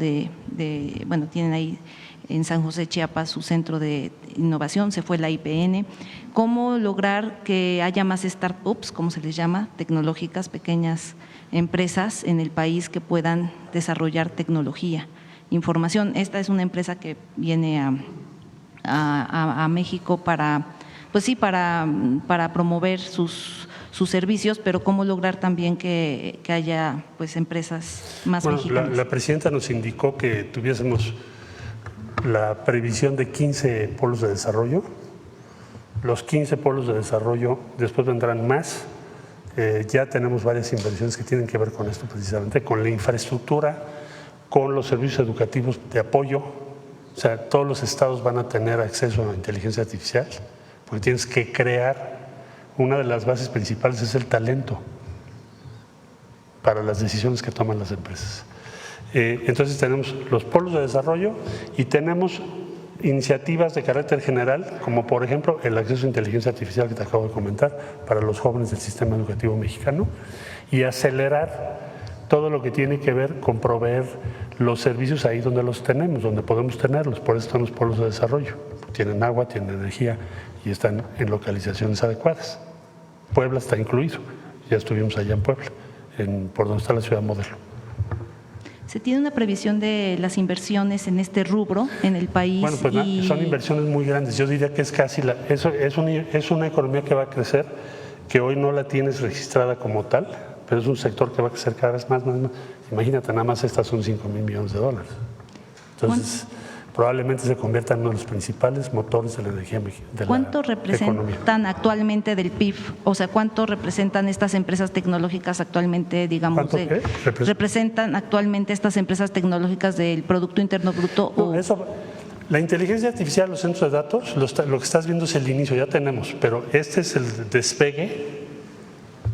bueno, tienen ahí en San José, Chiapas, su centro de innovación, se fue la IPN. ¿Cómo lograr que haya más startups, como se les llama, tecnológicas, pequeñas empresas en el país que puedan desarrollar tecnología, información? Esta es una empresa que viene a México para, pues sí, para promover sus servicios, pero cómo lograr también que haya pues empresas más mexicanas. La presidenta nos indicó que tuviésemos la previsión de 15 polos de desarrollo. Los 15 polos de desarrollo, después vendrán más. Ya tenemos varias inversiones que tienen que ver con esto precisamente, con la infraestructura, con los servicios educativos de apoyo. O sea, todos los estados van a tener acceso a inteligencia artificial, porque tienes que crear, una de las bases principales es el talento para las decisiones que toman las empresas. Entonces tenemos los polos de desarrollo y tenemos iniciativas de carácter general, como por ejemplo el acceso a inteligencia artificial que te acabo de comentar para los jóvenes del sistema educativo mexicano, y acelerar todo lo que tiene que ver con proveer los servicios ahí donde los tenemos, donde podemos tenerlos. Por eso están los polos de desarrollo. Tienen agua, tienen energía y están en localizaciones adecuadas. Puebla está incluido. Ya estuvimos allá en Puebla, por donde está la ciudad modelo. ¿Se tiene una previsión de las inversiones en este rubro en el país? Bueno, pues son inversiones muy grandes. Yo diría que es casi es una economía que va a crecer, que hoy no la tienes registrada como tal, pero es un sector que va a crecer cada vez más. Imagínate, nada más estas son $5,000 millones. Entonces, probablemente se convierta en uno de los principales motores de la energía de ¿Cuánto la representan economía. actualmente del PIB? O sea, ¿cuánto representan estas empresas tecnológicas actualmente, digamos? ¿Cuánto qué? ¿Representan actualmente estas empresas tecnológicas del Producto Interno Bruto? No, la inteligencia artificial, los centros de datos, lo que estás viendo es el inicio, ya tenemos, pero este es el despegue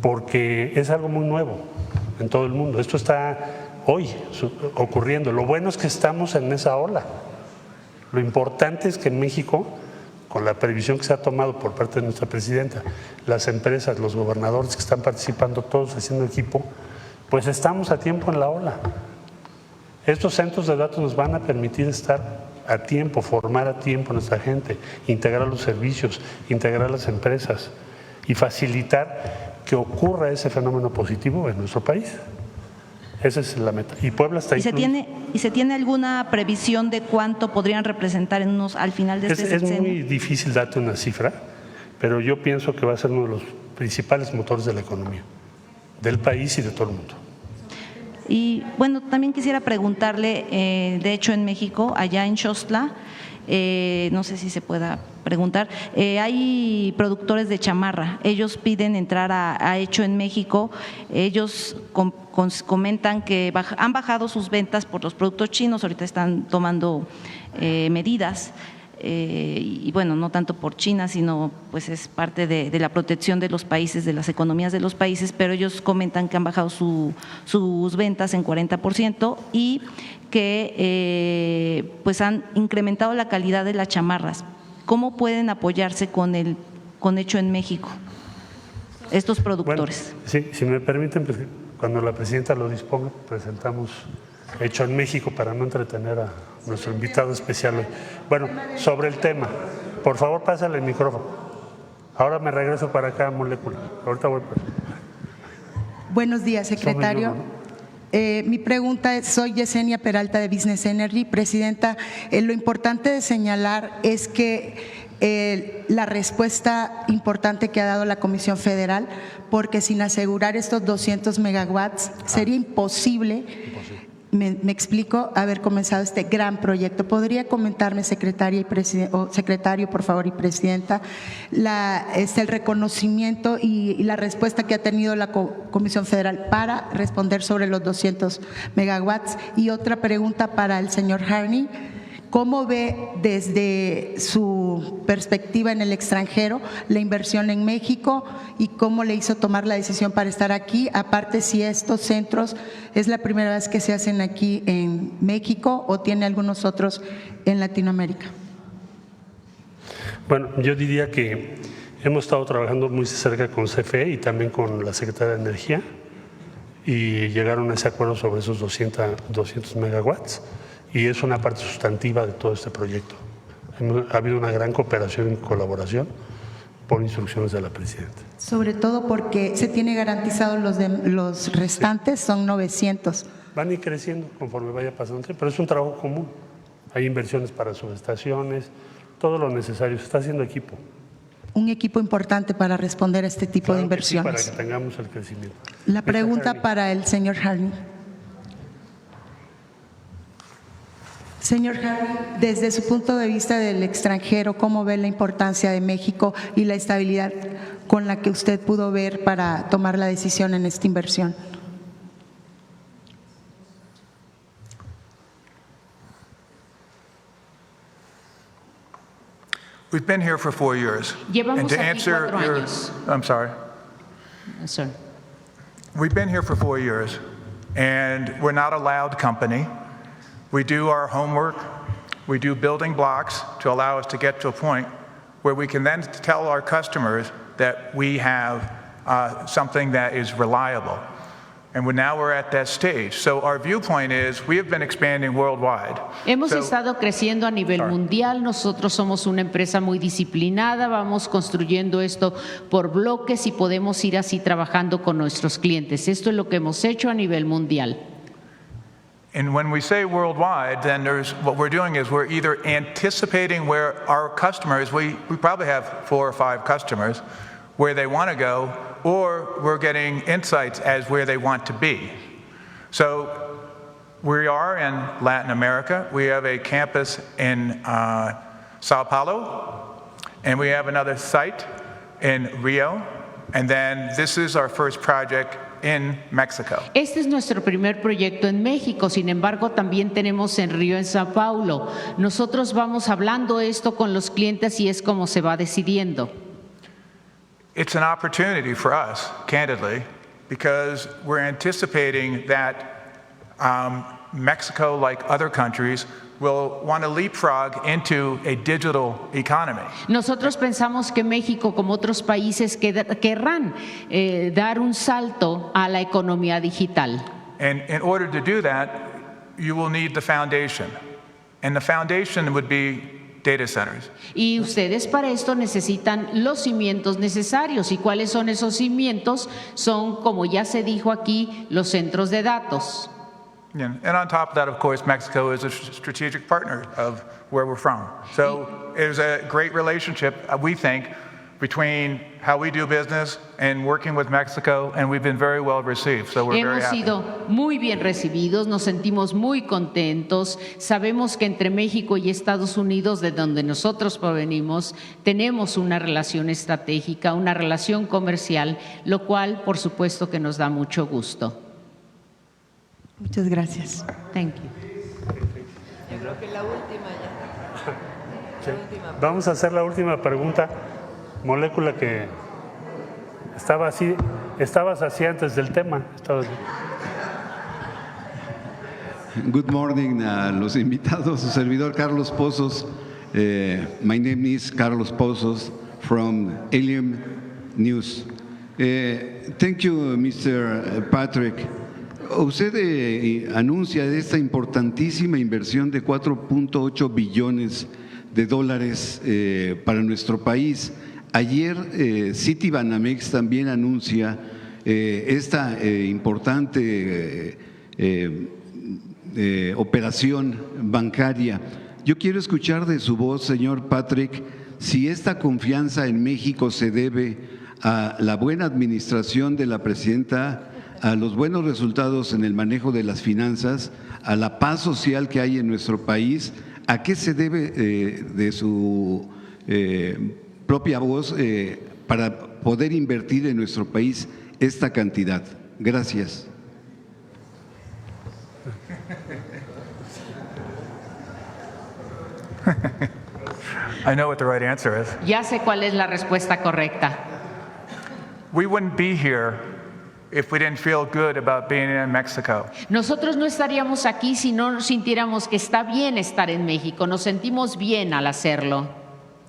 porque es algo muy nuevo en todo el mundo. Esto está hoy ocurriendo. Lo bueno es que estamos en esa ola. Lo importante es que en México, con la previsión que se ha tomado por parte de nuestra presidenta, las empresas, los gobernadores que están participando, todos haciendo equipo, pues estamos a tiempo en la ola. Estos centros de datos nos van a permitir estar a tiempo, formar a tiempo a nuestra gente, integrar los servicios, integrar las empresas y facilitar que ocurra ese fenómeno positivo en nuestro país. Esa es la meta. Y Puebla está ahí. ¿Y se tiene alguna previsión de cuánto podrían representar al final de este sexenio? Es muy difícil darte una cifra, pero yo pienso que va a ser uno de los principales motores de la economía, del país y de todo el mundo. Y bueno, también quisiera preguntarle, de hecho en México, allá en Xostla, no sé si se pueda preguntar, hay productores de chamarra, ellos piden entrar a Hecho en México, ellos comentan que han bajado sus ventas por los productos chinos, ahorita están tomando medidas. Y bueno, no tanto por China, sino pues es parte de la protección de los países, de las economías de los países, pero ellos comentan que han bajado sus ventas en 40% y que pues han incrementado la calidad de las chamarras. ¿Cómo pueden apoyarse con Hecho en México estos productores? Bueno, sí, si me permiten, pues, cuando la presidenta lo disponga, presentamos Hecho en México para no entretener a nuestro invitado especial hoy. Bueno, sobre el tema, por favor pásale el micrófono. Ahora me regreso para acá, Molécula. Ahorita voy. Buenos días, secretario. Mi pregunta es, soy Yesenia Peralta de Business Energy. Presidenta, lo importante de señalar es que la respuesta importante que ha dado la Comisión Federal, porque sin asegurar estos 200 megawatts sería imposible. Me explico, haber comenzado este gran proyecto. ¿Podría comentarme, secretario, por favor, y presidenta, el reconocimiento y la respuesta que ha tenido la Comisión Federal para responder sobre los 200 megawatts? Y otra pregunta para el señor Harney. ¿Cómo ve desde su perspectiva en el extranjero la inversión en México y cómo le hizo tomar la decisión para estar aquí? Aparte, si estos centros es la primera vez que se hacen aquí en México o tiene algunos otros en Latinoamérica. Bueno, yo diría que hemos estado trabajando muy cerca con CFE y también con la Secretaría de Energía y llegaron a ese acuerdo sobre esos 200 megawatts. Y es una parte sustantiva de todo este proyecto. Ha habido una gran cooperación y colaboración por instrucciones de la presidenta. Sobre todo porque se tiene garantizado los restantes, sí. Son 900. Van a ir creciendo conforme vaya pasando, pero es un trabajo común. Hay inversiones para subestaciones, todo lo necesario. Se está haciendo equipo. Un equipo importante para responder a este tipo de inversiones. Sí, para que tengamos el crecimiento. La pregunta para el señor Harney. Señor Harney, desde su punto de vista del extranjero, ¿cómo ve la importancia de México y la estabilidad con la que usted pudo ver para tomar la decisión en esta inversión? We've been here for 4 years. Llevamos And to aquí answer 4 your, años. I'm sorry. Sorry. We've been here for 4 years, and we're not a loud company. We do our homework. We do building blocks to allow us to get to a point where we can then tell our customers that we have something that is reliable. And now we're at that stage. So our viewpoint is we have been expanding worldwide. Hemos estado creciendo a nivel mundial. Nosotros somos una empresa muy disciplinada. Vamos construyendo esto por bloques y podemos ir así trabajando con nuestros clientes. Esto es lo que hemos hecho a nivel mundial. And when we say worldwide, then what we're doing is we're either anticipating where our customers, we probably have 4 or 5 customers, where they want to go, or we're getting insights as where they want to be. So we are in Latin America. We have a campus in Sao Paulo, and we have another site in Rio, and then this is our first project in Mexico. Este es nuestro primer proyecto en México, sin embargo también tenemos en Río, en Sao Paulo. Nosotros vamos hablando esto con los clientes y es como se va decidiendo. It's an opportunity for us, candidly, because we're anticipating that Mexico, like other countries, will want to leapfrog into a digital economy. Nosotros pensamos que México, como otros países, querrán dar un salto a la economía digital. And in order to do that, you will need the foundation. And the foundation would be data centers. Y ustedes para esto necesitan los cimientos necesarios. ¿Y cuáles son esos cimientos? Son, como ya se dijo aquí, los centros de datos. Yeah. And on top of that, of course, Mexico is a strategic partner of where we're from. So there's a great relationship, we think, between how we do business and working with Mexico, and we've been very well received, so we're very Hemos happy. sido muy bien recibidos, nos sentimos muy contentos. Sabemos que entre México y Estados Unidos, de donde nosotros provenimos, tenemos una relación estratégica, una relación comercial, lo cual, por supuesto, que nos da mucho gusto. Muchas gracias. Thank you. Yo creo que la última ya. Sí. Vamos a hacer la última pregunta. Molécula que estabas así antes del tema. Good morning a los invitados. Su servidor Carlos Pozos. My name is Carlos Pozos from Alien News. Thank you, Mr. Patrick. Usted anuncia esta importantísima inversión de 4.8 billones de dólares para nuestro país. Ayer Citibanamex también anuncia esta importante operación bancaria. Yo quiero escuchar de su voz, señor Patrick, si esta confianza en México se debe a la buena administración de la presidenta, a los buenos resultados en el manejo de las finanzas, a la paz social que hay en nuestro país. ¿A qué se debe de su propia voz para poder invertir en nuestro país esta cantidad? Gracias. I know what the right answer is. Ya sé cuál es la respuesta correcta. We wouldn't be here if we didn't feel good about being in Mexico. Nosotros no estaríamos aquí si no sintiéramos que está bien estar en México. Nos sentimos bien al hacerlo.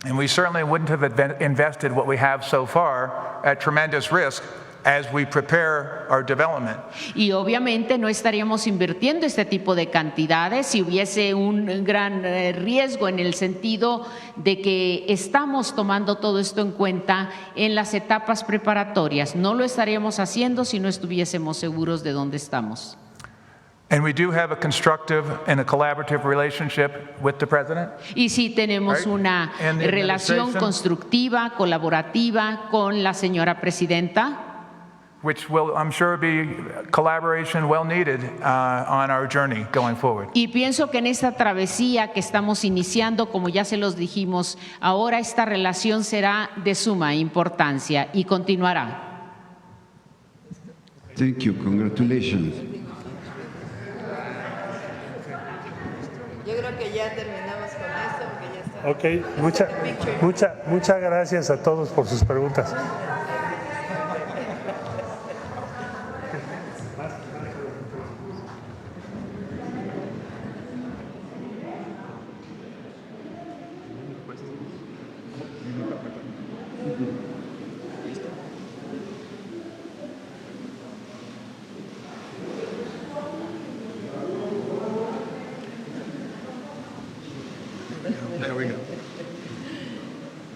And we certainly wouldn't have invested what we have so far at tremendous risk as we prepare our development. Y obviamente no estaríamos invirtiendo este tipo de cantidades si hubiese un gran riesgo, en el sentido de que estamos tomando todo esto en cuenta en las etapas preparatorias. No lo estaríamos haciendo si no estuviésemos seguros de dónde estamos. And we do have a constructive and a collaborative relationship with the president. Y sí tenemos una And the relación administration, constructiva, colaborativa con la señora presidenta, which will, I'm sure, be collaboration well needed on our journey going forward. y pienso que en esta travesía que estamos iniciando, como ya se los dijimos, ahora esta relación será de suma importancia y continuará. Thank you. Congratulations. Yo creo que ya terminamos con esto, porque ya está. Ok, muchas gracias a todos por sus preguntas.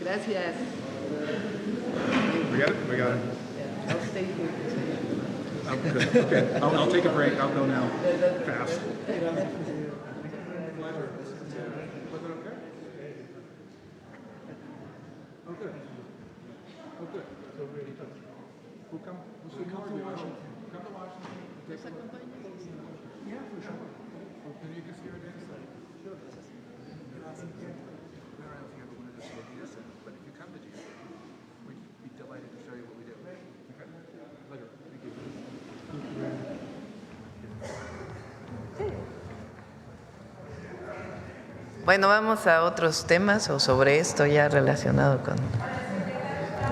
Gracias. We got it? We got it. Yeah, I'll stay here. Okay, I'll take a break. I'll go now. Fast. Oh, good. Bueno, vamos a otros temas o sobre esto ya relacionado con…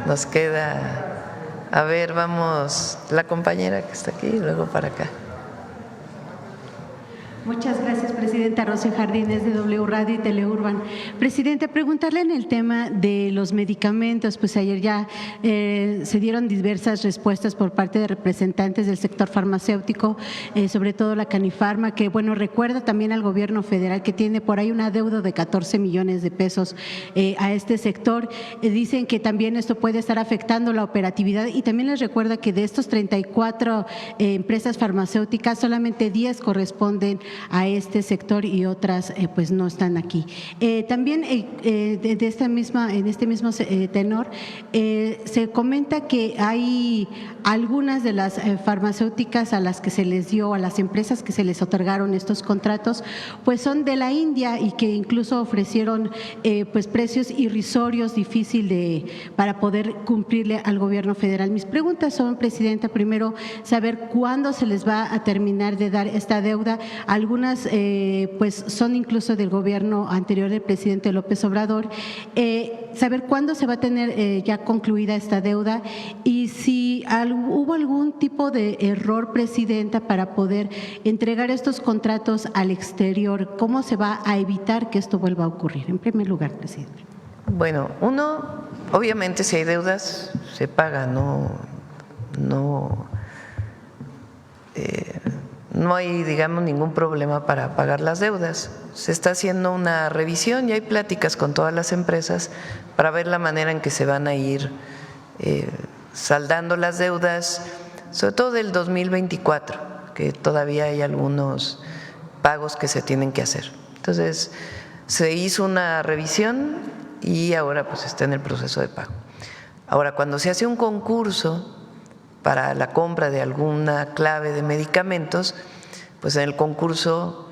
Nos queda… A ver, vamos, la compañera que está aquí y luego para acá. Muchas gracias, Presidenta. Rocío Jardines, de W Radio y Teleurban. Presidenta, preguntarle en el tema de los medicamentos, pues ayer ya se dieron diversas respuestas por parte de representantes del sector farmacéutico, sobre todo la Canifarma, que bueno, recuerda también al gobierno federal que tiene por ahí una deuda de 14 millones de pesos a este sector. Dicen que también esto puede estar afectando la operatividad y también les recuerda que de estos 34 empresas farmacéuticas, solamente 10 corresponden a este sector y otras pues no están aquí. También en este mismo tenor se comenta que hay algunas de las farmacéuticas a las que se les dio, a las empresas que se les otorgaron estos contratos, pues son de la India y que incluso ofrecieron pues precios irrisorios, difícil para poder cumplirle al gobierno federal. Mis preguntas son, Presidenta, primero saber cuándo se les va a terminar de dar esta deuda. Algunas pues son incluso del gobierno anterior del presidente López Obrador, saber cuándo se va a tener ya concluida esta deuda y si hubo algún tipo de error, Presidenta, para poder entregar estos contratos al exterior. ¿Cómo se va a evitar que esto vuelva a ocurrir? En primer lugar, Presidente. Bueno, obviamente si hay deudas se paga, no hay, digamos, ningún problema para pagar las deudas. Se está haciendo una revisión y hay pláticas con todas las empresas para ver la manera en que se van a ir saldando las deudas, sobre todo del 2024, que todavía hay algunos pagos que se tienen que hacer. Entonces, se hizo una revisión y ahora pues está en el proceso de pago. Ahora, cuando se hace un concurso para la compra de alguna clave de medicamentos, pues en el concurso,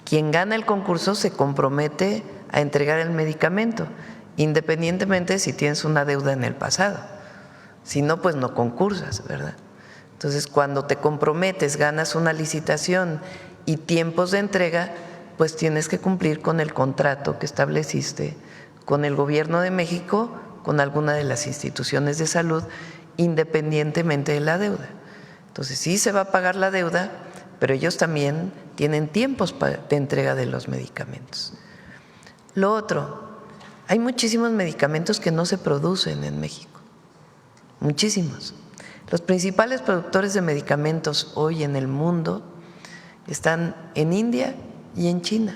quien gana el concurso se compromete a entregar el medicamento, independientemente si tienes una deuda en el pasado. Si no, pues no concursas, ¿verdad? Entonces, cuando te comprometes, ganas una licitación y tiempos de entrega, pues tienes que cumplir con el contrato que estableciste con el Gobierno de México, con alguna de las instituciones de salud, independientemente de la deuda. Entonces sí se va a pagar la deuda, pero ellos también tienen tiempos de entrega de los medicamentos. Lo otro, hay muchísimos medicamentos que no se producen en México, muchísimos. Los principales productores de medicamentos hoy en el mundo están en India y en China,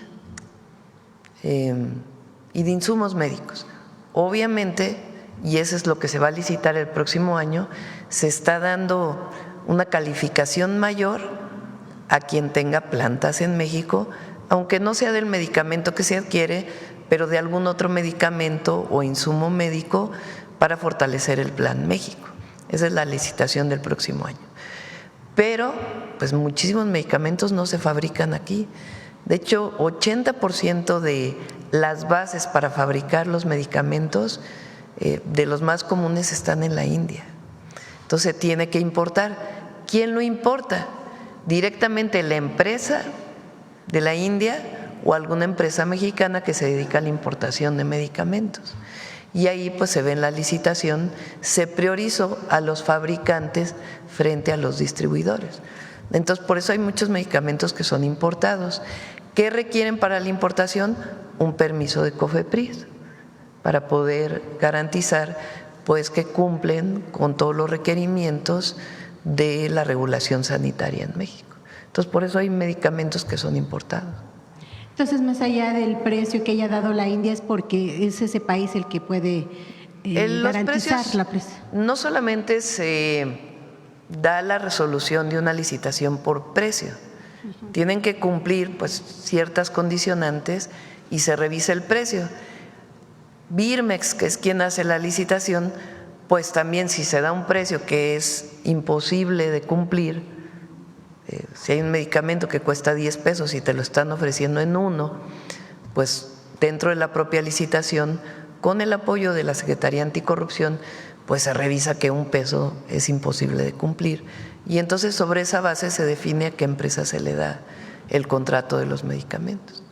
y de insumos médicos. Obviamente, y eso es lo que se va a licitar el próximo año, se está dando una calificación mayor a quien tenga plantas en México, aunque no sea del medicamento que se adquiere, pero de algún otro medicamento o insumo médico para fortalecer el Plan México. Esa es la licitación del próximo año. Pero pues muchísimos medicamentos no se fabrican aquí. De hecho, 80% de las bases para fabricar los medicamentos de los más comunes están en la India. Entonces tiene que importar. ¿Quién lo importa? Directamente la empresa de la India o alguna empresa mexicana que se dedica a la importación de medicamentos. Y ahí pues se ve en la licitación, se priorizó a los fabricantes frente a los distribuidores. Entonces por eso hay muchos medicamentos que son importados. ¿Qué requieren para la importación? Un permiso de COFEPRIS para poder garantizar pues que cumplen con todos los requerimientos de la regulación sanitaria en México. Entonces por eso hay medicamentos que son importados. Entonces, más allá del precio que haya dado la India, es porque es ese país el que puede garantizar la presión. No solamente se da la resolución de una licitación por precio, tienen que cumplir pues ciertas condicionantes y se revisa el precio. Birmex, que es quien hace la licitación, pues también si se da un precio que es imposible de cumplir, si hay un medicamento que cuesta 10 pesos y te lo están ofreciendo en 1, pues dentro de la propia licitación, con el apoyo de la Secretaría Anticorrupción, pues se revisa que 1 peso es imposible de cumplir. Y entonces sobre esa base se define a qué empresa se le da el contrato de los medicamentos.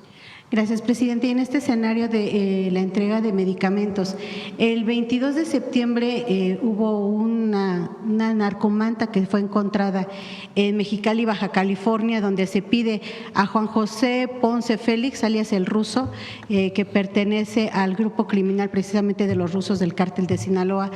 Gracias, presidente. Y en este escenario de la entrega de medicamentos, el 22 de septiembre hubo una narcomanta que fue encontrada en Mexicali, Baja California, donde se pide a Juan José Ponce Félix, alias El Ruso, que pertenece al grupo criminal precisamente de los rusos del cártel de Sinaloa,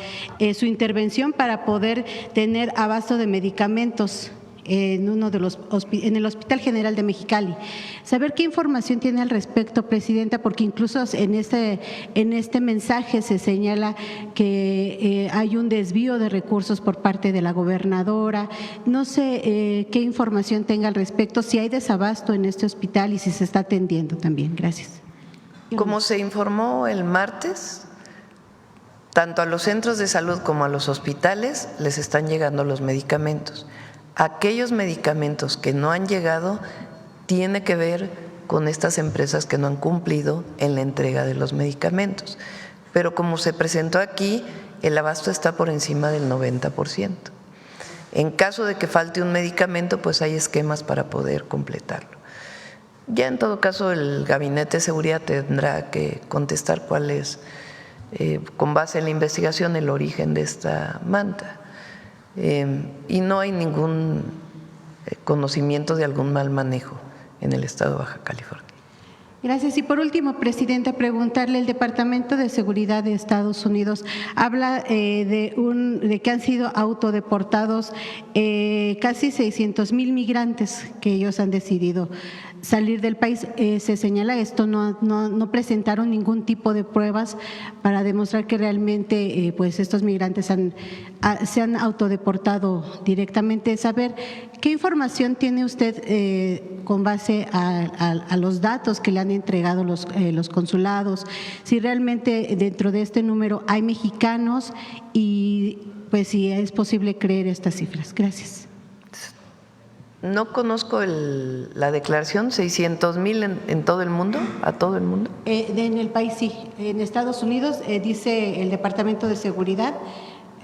su intervención para poder tener abasto de medicamentos en el Hospital General de Mexicali. Saber qué información tiene al respecto, presidenta, porque incluso en este mensaje se señala que hay un desvío de recursos por parte de la gobernadora. No sé qué información tenga al respecto, si hay desabasto en este hospital y si se está atendiendo también. Gracias. Como se informó el martes, tanto a los centros de salud como a los hospitales les están llegando los medicamentos. Aquellos medicamentos que no han llegado tiene que ver con estas empresas que no han cumplido en la entrega de los medicamentos. Pero como se presentó aquí, el abasto está por encima del 90%. En caso de que falte un medicamento, pues hay esquemas para poder completarlo. Ya en todo caso el Gabinete de Seguridad tendrá que contestar cuál es, con base en la investigación, el origen de esta manta. Y no hay ningún conocimiento de algún mal manejo en el estado de Baja California. Gracias. Y por último, presidenta, preguntarle, el Departamento de Seguridad de Estados Unidos habla de que han sido autodeportados casi 600,000 migrantes que ellos han decidido salir del país. Se señala esto, no presentaron ningún tipo de pruebas para demostrar que realmente pues estos migrantes se han autodeportado directamente. Saber qué información tiene usted con base a los datos que le han entregado los consulados, si realmente dentro de este número hay mexicanos y pues si es posible creer estas cifras. Gracias. No conozco la declaración, 600,000 en todo el mundo, a todo el mundo. En el país sí, en Estados Unidos dice el Departamento de Seguridad,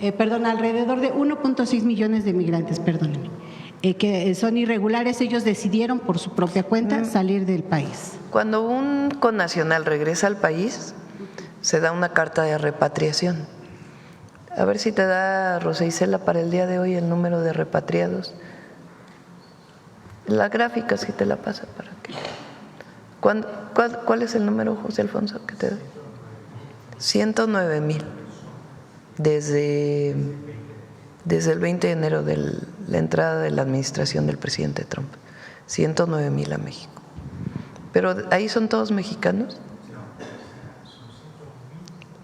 alrededor de 1.6 millones de migrantes, perdónenme, que son irregulares. Ellos decidieron por su propia cuenta salir del país. Cuando un connacional regresa al país, se da una carta de repatriación. A ver si te da, Rosa Isela, para el día de hoy el número de repatriados. La gráfica, si te la pasa para que… ¿Cuál es el número, José Alfonso, que te doy? 109,000 desde el 20 de enero de la entrada de la administración del presidente Trump. 109,000 a México. Pero ahí son todos mexicanos.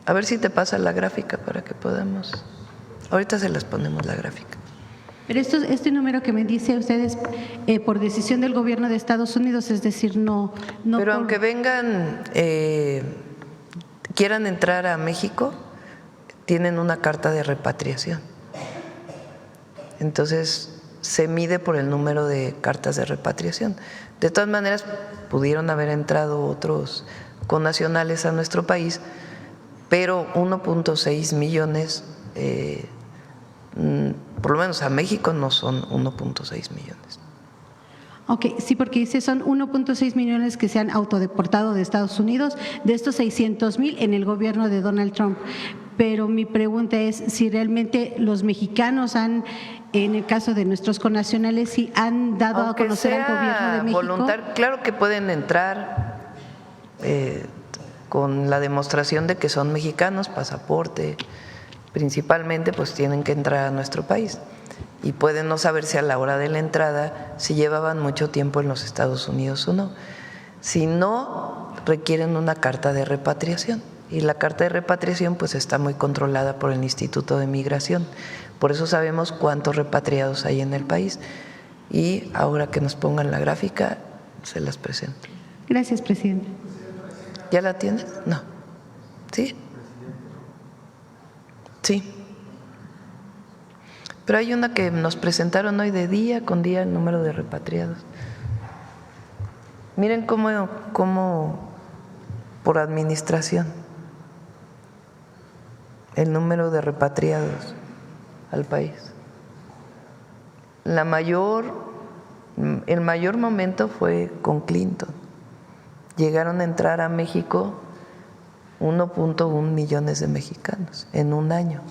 A ver si te pasa la gráfica para que podamos… Ahorita se las ponemos la gráfica. Pero este número que me dice ustedes por decisión del gobierno de Estados Unidos, es decir, no pero aunque vengan, quieran entrar a México, tienen una carta de repatriación. Entonces se mide por el número de cartas de repatriación. De todas maneras, pudieron haber entrado otros connacionales a nuestro país, pero 1.6 millones por lo menos a México no son 1.6 millones. Ok, sí, porque dice son 1.6 millones que se han autodeportado de Estados Unidos, de estos 600,000 en el gobierno de Donald Trump. Pero mi pregunta es si realmente los mexicanos en el caso de nuestros connacionales, si han dado a conocer al gobierno de México. Claro que pueden entrar con la demostración de que son mexicanos, pasaporte. Principalmente pues tienen que entrar a nuestro país y pueden no saberse a la hora de la entrada si llevaban mucho tiempo en los Estados Unidos o no. Si no, requieren una carta de repatriación y la carta de repatriación pues está muy controlada por el Instituto de Migración. Por eso sabemos cuántos repatriados hay en el país y ahora que nos pongan la gráfica se las presento. Gracias, presidente. ¿Ya la tienes? No. ¿Sí? Sí. Pero hay una que nos presentaron hoy de día con día el número de repatriados. Miren cómo por administración el número de repatriados al país. El mayor momento fue con Clinton. Llegaron a entrar a México 1.1 millones de mexicanos en un año.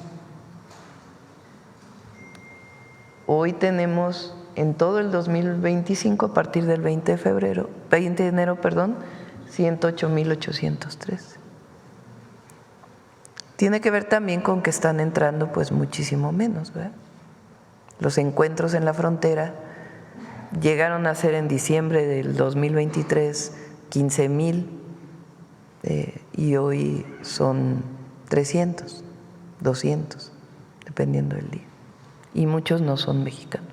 Hoy tenemos en todo el 2025, a partir del 20 de enero, 108,813. Tiene que ver también con que están entrando pues muchísimo menos, ¿verdad? Los encuentros en la frontera llegaron a ser en diciembre del 2023 15,000 y hoy son 300, 200, dependiendo del día. Y muchos no son mexicanos.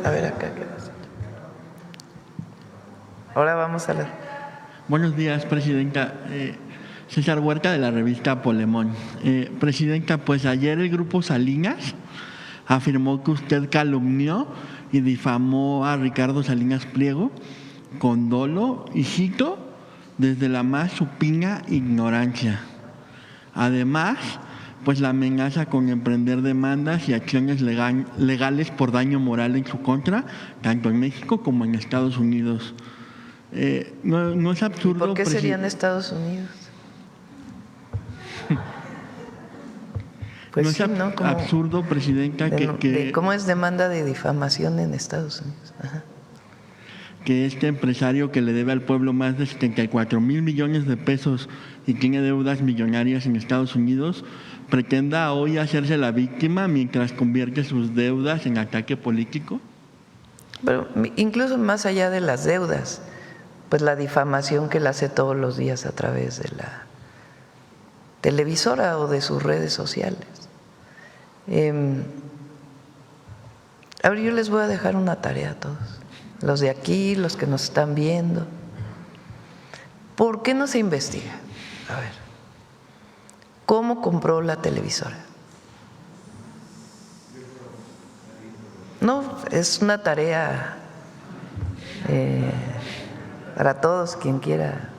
A ver acá, ¿qué pasa? Ahora vamos a la... Buenos días, Presidenta. César Huerta, de la revista Polemón. Presidenta, pues ayer el Grupo Salinas afirmó que usted calumnió y difamó a Ricardo Salinas Pliego con dolo y cito, desde la más supina ignorancia. Además, pues la amenaza con emprender demandas y acciones legales por daño moral en su contra, tanto en México como en Estados Unidos. No es absurdo. ¿Por qué serían Estados Unidos? Pues no es absurdo, Presidenta, ¿cómo es demanda de difamación en Estados Unidos? Ajá. Que este empresario que le debe al pueblo más de 74,000 millones de pesos y tiene deudas millonarias en Estados Unidos, pretenda hoy hacerse la víctima mientras convierte sus deudas en ataque político? Pero incluso más allá de las deudas, pues la difamación que él hace todos los días a través de la televisora o de sus redes sociales. A ver, yo les voy a dejar una tarea a todos, los de aquí, los que nos están viendo. ¿Por qué no se investiga? A ver, ¿cómo compró la televisora? No, es una tarea para todos, quien quiera.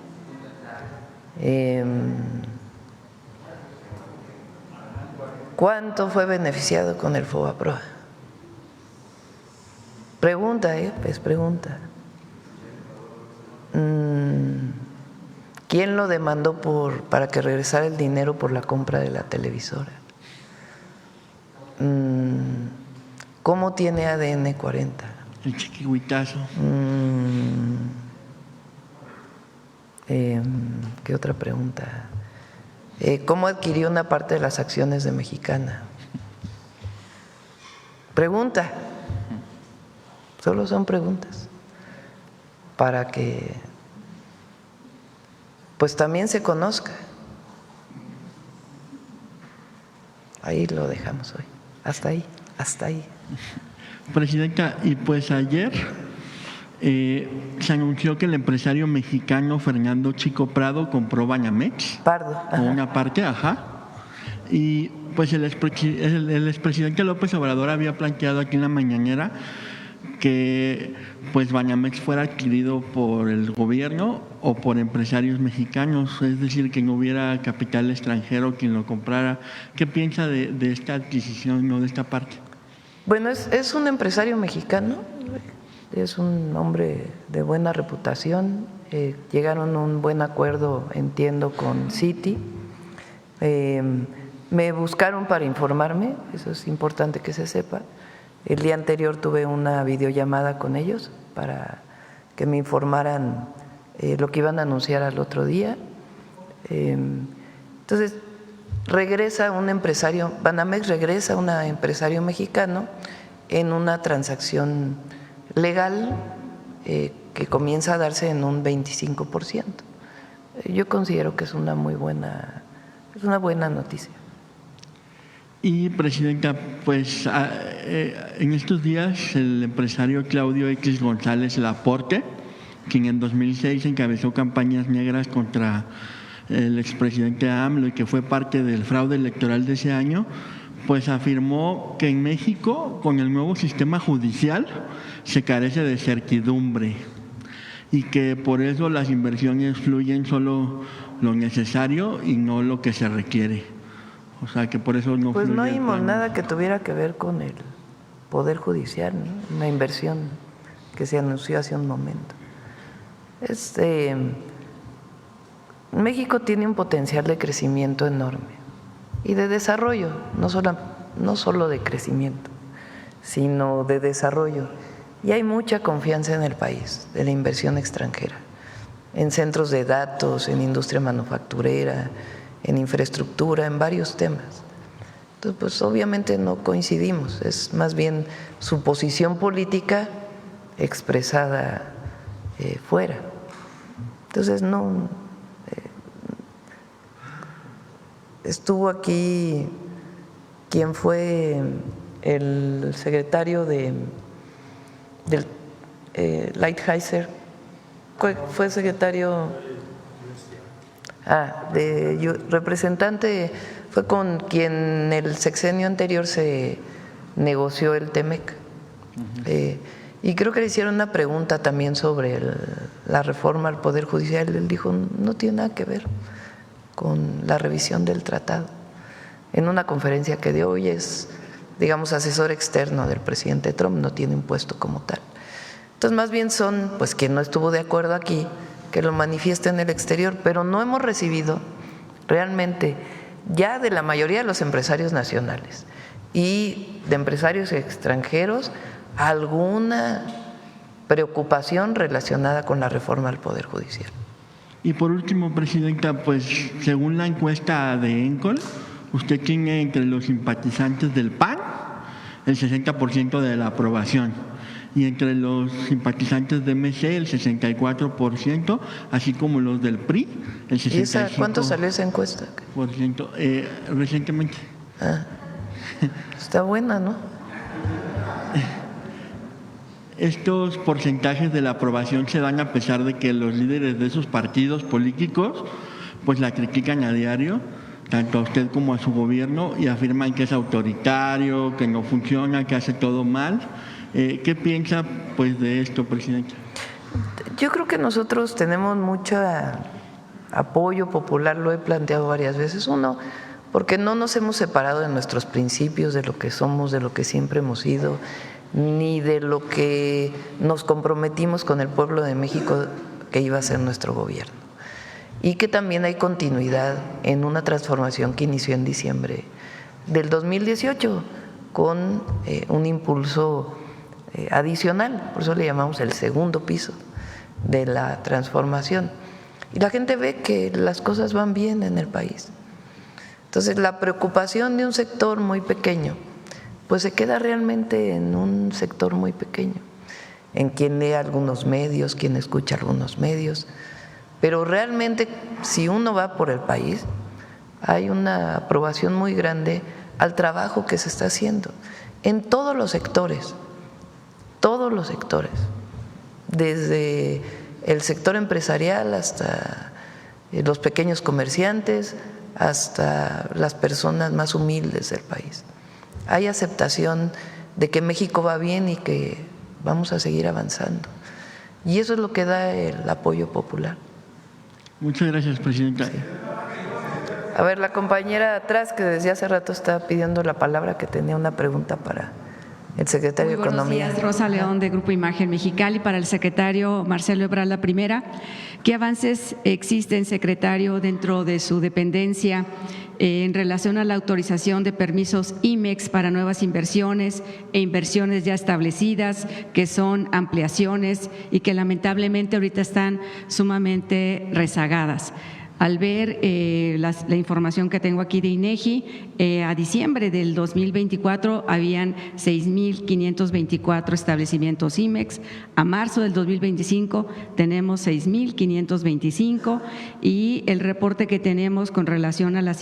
¿Cuánto fue beneficiado con el FOBAPROA? Pregunta, pues pregunta. ¿Quién lo demandó para que regresara el dinero por la compra de la televisora? ¿Cómo tiene ADN 40? El chiquihuitazo. ¿Qué otra pregunta? ¿Cómo adquirió una parte de las acciones de Mexicana? Pregunta. Solo son preguntas para que pues también se conozca. Ahí lo dejamos hoy. Hasta ahí, hasta ahí. Presidenta, y pues ayer se anunció que el empresario mexicano Fernando Chico Prado compró Banamex. Pardo. Ajá. Una parte, y pues el expresidente López Obrador había planteado aquí en la mañanera que pues Banamex fuera adquirido por el gobierno o por empresarios mexicanos, es decir, que no hubiera capital extranjero quien lo comprara. ¿Qué piensa de esta adquisición o de esta parte? Bueno, es un empresario mexicano, es un hombre de buena reputación, llegaron a un buen acuerdo, entiendo, con Citi. Me buscaron para informarme, eso es importante que se sepa. El día anterior tuve una videollamada con ellos para que me informaran lo que iban a anunciar al otro día. Entonces, regresa un empresario, Banamex regresa un empresario mexicano en una transacción legal que comienza a darse en un 25%. Yo considero que es una buena noticia. Y, Presidenta, pues en estos días el empresario Claudio X González Laporte, quien en 2006 encabezó campañas negras contra el expresidente AMLO y que fue parte del fraude electoral de ese año, pues afirmó que en México, con el nuevo sistema judicial, se carece de certidumbre y que por eso las inversiones fluyen solo lo necesario y no lo que se requiere. O sea, que por eso no Pues fluye no el oímos plan. nada que tuviera que ver con el Poder Judicial, ¿no? Una inversión que se anunció hace un momento. México tiene un potencial de crecimiento enorme y de desarrollo, no solo de crecimiento, sino de desarrollo. Y hay mucha confianza en el país de la inversión extranjera, en centros de datos, en industria manufacturera, en infraestructura, en varios temas. Entonces, pues obviamente no coincidimos, es más bien su posición política expresada fuera. Entonces, no. Estuvo aquí quien fue el secretario del Lighthizer, fue secretario, representante, fue con quien el sexenio anterior se negoció el TEMEC. Y creo que le hicieron una pregunta también sobre la reforma al Poder Judicial. Él dijo, no tiene nada que ver con la revisión del tratado. En una conferencia que dio hoy es, digamos, asesor externo del presidente Trump, no tiene un puesto como tal. Entonces, más bien son, pues, quien no estuvo de acuerdo aquí, que lo manifieste en el exterior, pero no hemos recibido realmente ya de la mayoría de los empresarios nacionales y de empresarios extranjeros alguna preocupación relacionada con la reforma al Poder Judicial. Y por último, Presidenta, pues según la encuesta de ENCOL, usted tiene entre los simpatizantes del PAN el 60% de la aprobación y entre los simpatizantes de MC el 64%, así como los del PRI el 65%. ¿Y cuánto salió esa encuesta? Recientemente. Está buena, ¿no? Estos porcentajes de la aprobación se dan a pesar de que los líderes de esos partidos políticos pues la critican a diario, tanto a usted como a su gobierno, y afirman que es autoritario, que no funciona, que hace todo mal. ¿Qué piensa pues de esto, Presidenta? Yo creo que nosotros tenemos mucho apoyo popular, lo he planteado varias veces. Uno, porque no nos hemos separado de nuestros principios, de lo que somos, de lo que siempre hemos sido, ni de lo que nos comprometimos con el pueblo de México que iba a ser nuestro gobierno. Y que también hay continuidad en una transformación que inició en diciembre del 2018 con un impulso adicional, por eso le llamamos el segundo piso de la transformación. Y la gente ve que las cosas van bien en el país. Entonces, la preocupación de un sector muy pequeño pues se queda realmente en un sector muy pequeño, en quien lee algunos medios, quien escucha algunos medios, pero realmente si uno va por el país, hay una aprobación muy grande al trabajo que se está haciendo en todos los sectores, desde el sector empresarial hasta los pequeños comerciantes, hasta las personas más humildes del país. Hay aceptación de que México va bien y que vamos a seguir avanzando. Y eso es lo que da el apoyo popular. Muchas gracias, Presidenta. Sí. A ver, la compañera de atrás que desde hace rato estaba pidiendo la palabra, que tenía una pregunta para el secretario de Economía. Buenos días, Rosa León, de Grupo Imagen Mexicali. Para el secretario Marcelo Ebrard, la primera, ¿qué avances existen, secretario, dentro de su dependencia en relación a la autorización de permisos IMEX para nuevas inversiones e inversiones ya establecidas, que son ampliaciones y que lamentablemente ahorita están sumamente rezagadas? Al ver la información que tengo aquí de INEGI, a diciembre del 2024 habían 6,524 establecimientos IMEX, a marzo del 2025 tenemos 6,525 y el reporte que tenemos con relación a los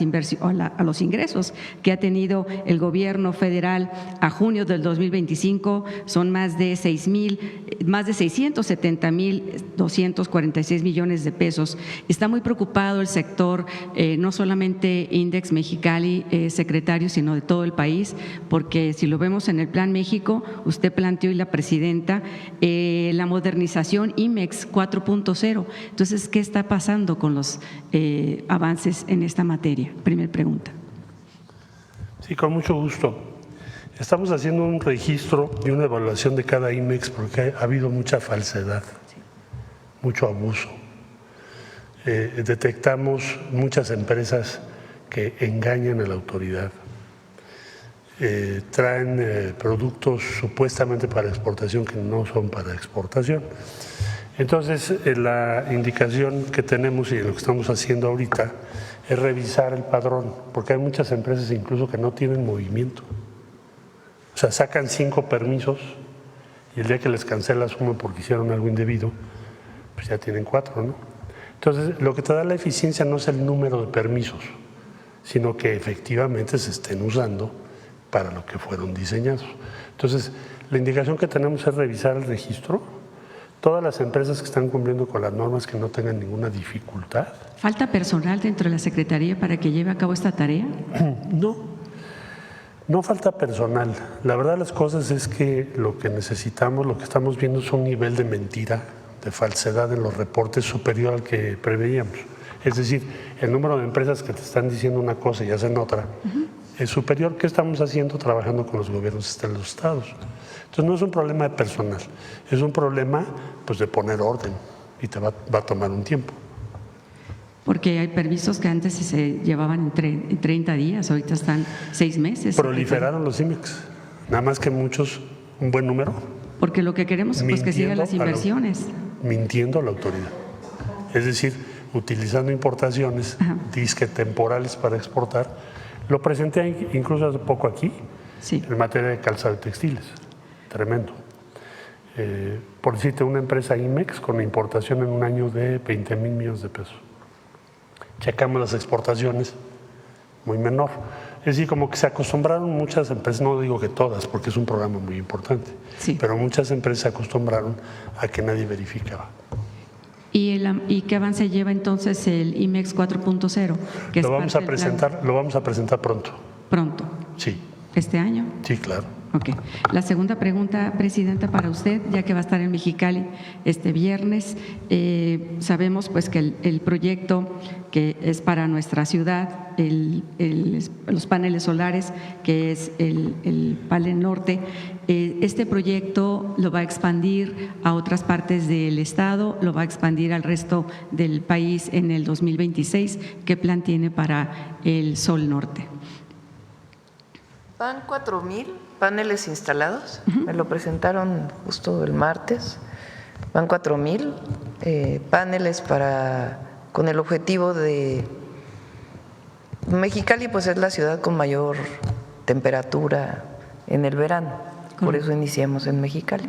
ingresos que ha tenido el gobierno federal a junio del 2025 son más de 670,246 millones de pesos. Está muy preocupado el sector, no solamente Index Mexicali, secretario, sino de todo el país, porque si lo vemos en el Plan México, usted planteó y la presidenta la modernización IMEX 4.0. Entonces, ¿qué está pasando con los avances en esta materia? Primera pregunta. Sí, con mucho gusto. Estamos haciendo un registro y una evaluación de cada IMEX porque ha habido mucha falsedad, mucho abuso. Detectamos muchas empresas que engañan a la autoridad, traen productos supuestamente para exportación que no son para exportación. Entonces, la indicación que tenemos y lo que estamos haciendo ahorita es revisar el padrón, porque hay muchas empresas incluso que no tienen movimiento. O sea, sacan 5 permisos y el día que les cancelas uno porque hicieron algo indebido, pues ya tienen 4, ¿no? Entonces, lo que te da la eficiencia no es el número de permisos, sino que efectivamente se estén usando para lo que fueron diseñados. Entonces, la indicación que tenemos es revisar el registro, todas las empresas que están cumpliendo con las normas que no tengan ninguna dificultad. ¿Falta personal dentro de la Secretaría para que lleve a cabo esta tarea? No falta personal. La verdad de las cosas es que lo que necesitamos, lo que estamos viendo es un nivel de mentira, de falsedad en los reportes superior al que preveíamos. Es decir, el número de empresas que te están diciendo una cosa y hacen otra es superior. ¿Qué estamos haciendo? Trabajando con los gobiernos de los estados. Entonces no es un problema de personal, es un problema pues de poner orden y te va a tomar un tiempo. Porque hay permisos que antes se llevaban en 30 días, ahorita están 6 meses. Proliferaron los IMEX, nada más que muchos, un buen número. Porque lo que queremos es pues, que sigan las inversiones. Mintiendo a la autoridad. Es decir, utilizando importaciones, disque temporales para exportar. Lo presenté incluso hace poco aquí, en materia de calzado y textiles. Tremendo. Por decirte, una empresa IMEX con importación en un año de 20,000 millones de pesos. Checamos las exportaciones, muy menor. Es decir, como que se acostumbraron muchas empresas, no digo que todas, porque es un programa muy importante, pero muchas empresas se acostumbraron a que nadie verificaba. ¿Y qué avance lleva entonces el IMEX 4.0? Lo vamos a presentar pronto. ¿Pronto? Sí. ¿Este año? Sí, claro. Ok. La segunda pregunta, Presidenta, para usted, ya que va a estar en Mexicali este viernes. Sabemos pues que el proyecto que es para nuestra ciudad, los paneles solares, que es el Pale Norte, este proyecto lo va a expandir a otras partes del estado, lo va a expandir al resto del país en el 2026. ¿Qué plan tiene para el Sol Norte? Van 4,000 paneles instalados, me lo presentaron justo el martes. Van 4,000 paneles con el objetivo de… Mexicali pues es la ciudad con mayor temperatura en el verano, por eso iniciamos en Mexicali.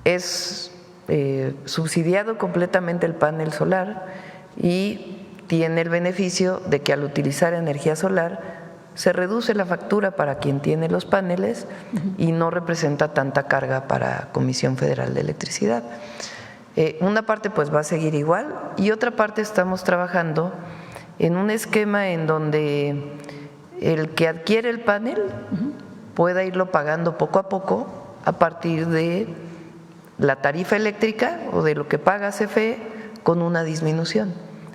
Es subsidiado completamente el panel solar y tiene el beneficio de que al utilizar energía solar se reduce la factura para quien tiene los paneles y no representa tanta carga para Comisión Federal de Electricidad. Una parte pues va a seguir igual y otra parte estamos trabajando en un esquema en donde el que adquiere el panel pueda irlo pagando poco a poco a partir de la tarifa eléctrica o de lo que paga CFE con una disminución.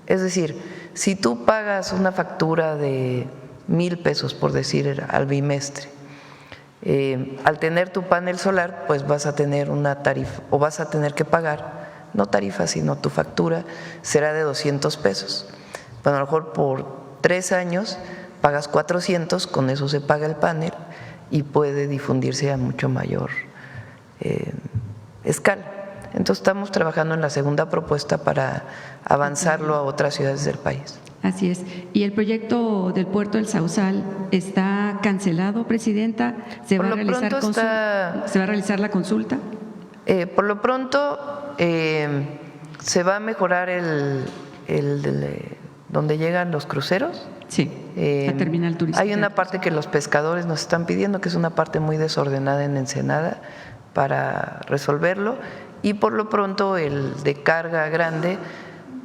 Es decir, si tú pagas una factura de 1,000 pesos, por decir, al bimestre, al tener tu panel solar, pues vas a tener una tarifa o vas a tener que pagar, no tarifa, sino tu factura será de 200 pesos. Bueno, a lo mejor por 3 años pagas 400, con eso se paga el panel y puede difundirse a mucho mayor escala. Entonces estamos trabajando en la segunda propuesta para avanzarlo a otras ciudades del país. Así es. ¿Y el proyecto del puerto del Sausal está cancelado, Presidenta? ¿Se va a realizar la consulta? Por lo pronto se va a mejorar donde llegan los cruceros. Sí, la terminal turística. Hay una parte que los pescadores nos están pidiendo, que es una parte muy desordenada en Ensenada, para resolverlo. Y por lo pronto el de carga grande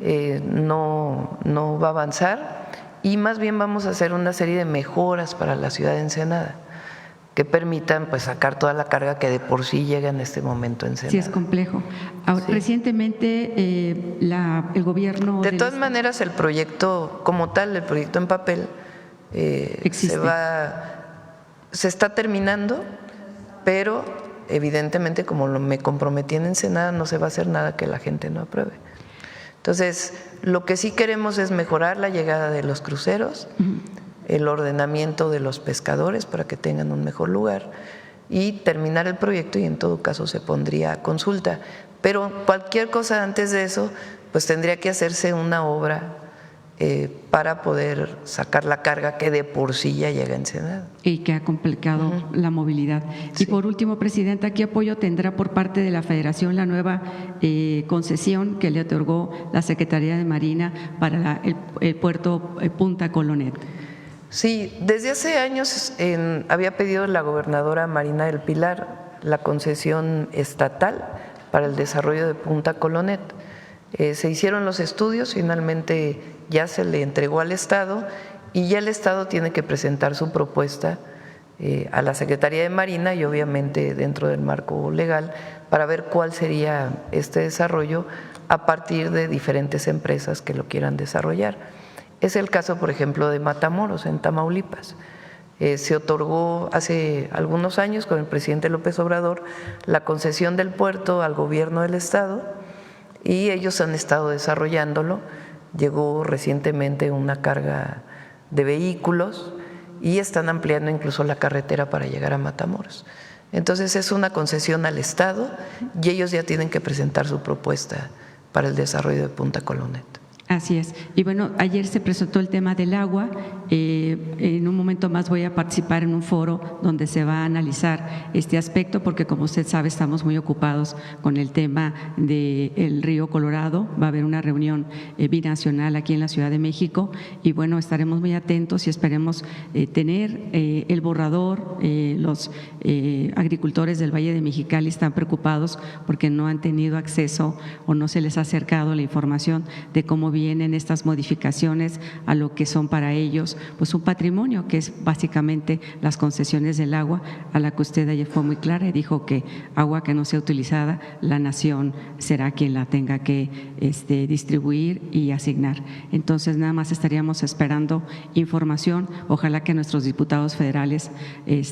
no va a avanzar, y más bien vamos a hacer una serie de mejoras para la ciudad de Ensenada que permitan pues sacar toda la carga que de por sí llega en este momento en Ensenada. Sí, es complejo. Ahora, Sí. Recientemente el gobierno… De todas maneras, el proyecto como tal, el proyecto en papel, Existe. se está terminando, pero evidentemente como me comprometí en Ensenada, no se va a hacer nada que la gente no apruebe. Entonces, lo que sí queremos es mejorar la llegada de los cruceros, el ordenamiento de los pescadores para que tengan un mejor lugar y terminar el proyecto, y en todo caso se pondría a consulta. Pero cualquier cosa antes de eso, pues tendría que hacerse una obra para poder sacar la carga que de por sí ya llega a Ensenada. Y que ha complicado la movilidad. Sí. Y por último, Presidenta, ¿qué apoyo tendrá por parte de la Federación la nueva concesión que le otorgó la Secretaría de Marina para el puerto Punta Colonet? Sí, desde hace años había pedido la gobernadora Marina del Pilar la concesión estatal para el desarrollo de Punta Colonet. Se hicieron los estudios, finalmente ya se le entregó al Estado y ya el Estado tiene que presentar su propuesta a la Secretaría de Marina y obviamente dentro del marco legal para ver cuál sería este desarrollo a partir de diferentes empresas que lo quieran desarrollar. Es el caso, por ejemplo, de Matamoros, en Tamaulipas. Se otorgó hace algunos años con el presidente López Obrador la concesión del puerto al gobierno del Estado y ellos han estado desarrollándolo. Llegó recientemente una carga de vehículos y están ampliando incluso la carretera para llegar a Matamoros. Entonces es una concesión al Estado y ellos ya tienen que presentar su propuesta para el desarrollo de Punta Colonet. Así es. Y bueno, ayer se presentó el tema del agua. En un momento más voy a participar en un foro donde se va a analizar este aspecto, porque como usted sabe, estamos muy ocupados con el tema del río Colorado. Va a haber una reunión binacional aquí en la Ciudad de México y bueno, estaremos muy atentos y esperemos tener el borrador. Los agricultores del Valle de Mexicali están preocupados porque no han tenido acceso o no se les ha acercado la información de cómo vienen estas modificaciones a lo que son para ellos pues un patrimonio, que es básicamente las concesiones del agua, a la que usted ayer fue muy clara y dijo que agua que no sea utilizada, la nación será quien la tenga que distribuir y asignar. Entonces nada más estaríamos esperando información, ojalá que nuestros diputados federales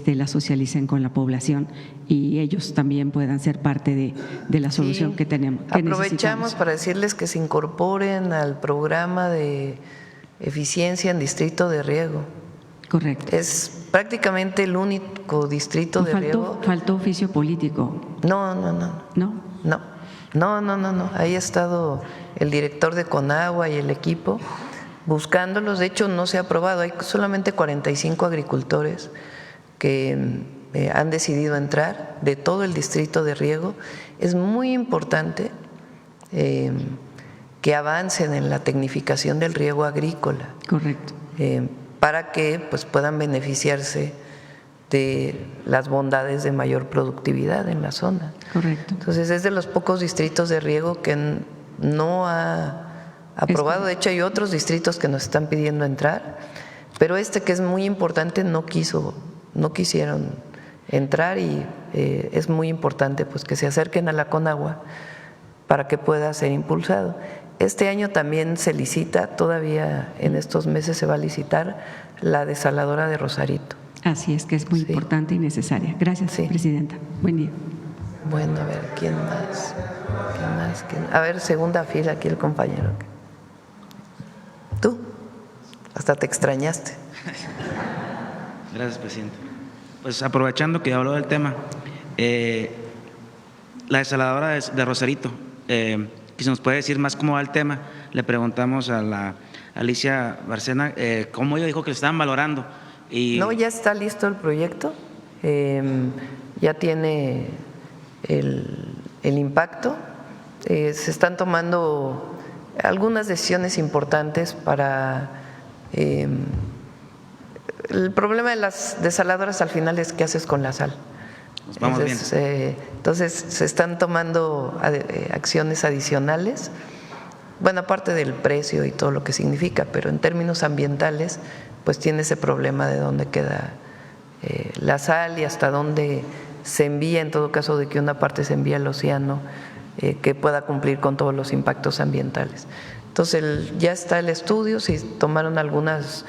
la socialicen con la población y ellos también puedan ser parte de la solución que tenemos. Aprovechamos para decirles que se incorporen al programa de eficiencia en distrito de riego. Correcto. Es prácticamente el único distrito de riego. Faltó oficio político. No. ¿No? Ahí ha estado el director de Conagua y el equipo buscándolos. De hecho, no se ha aprobado. Hay solamente 45 agricultores que han decidido entrar de todo el distrito de riego. Es muy importante que avancen en la tecnificación del riego agrícola. Correcto. Para que pues, puedan beneficiarse de las bondades de mayor productividad en la zona. Correcto. Entonces es de los pocos distritos de riego que no ha aprobado. De hecho, hay otros distritos que nos están pidiendo entrar, pero que es muy importante no quisieron entrar y es muy importante pues, que se acerquen a la Conagua para que pueda ser impulsado. Este año también se licita, todavía en estos meses se va a licitar la desaladora de Rosarito. Así es, que es muy importante y necesaria. Gracias, Presidenta. Buen día. Bueno, a ver, ¿quién más? A ver, segunda fila, aquí el compañero. ¿Tú? Hasta te extrañaste. Gracias, Presidente. Pues aprovechando que habló del tema, la desaladora de Rosarito, que se nos puede decir más cómo va el tema. Le preguntamos a la Alicia Bárcena cómo ella dijo que lo estaban valorando. No, ya está listo el proyecto, ya tiene el impacto, se están tomando algunas decisiones importantes para… el problema de las desaladoras al final es qué haces con la sal. Vamos bien. Entonces se están tomando acciones adicionales bueno, aparte del precio y todo lo que significa, pero en términos ambientales, pues tiene ese problema de dónde queda la sal y hasta dónde se envía, en todo caso de que una parte se envía al océano, que pueda cumplir con todos los impactos ambientales. Entonces ya está el estudio, se tomaron algunas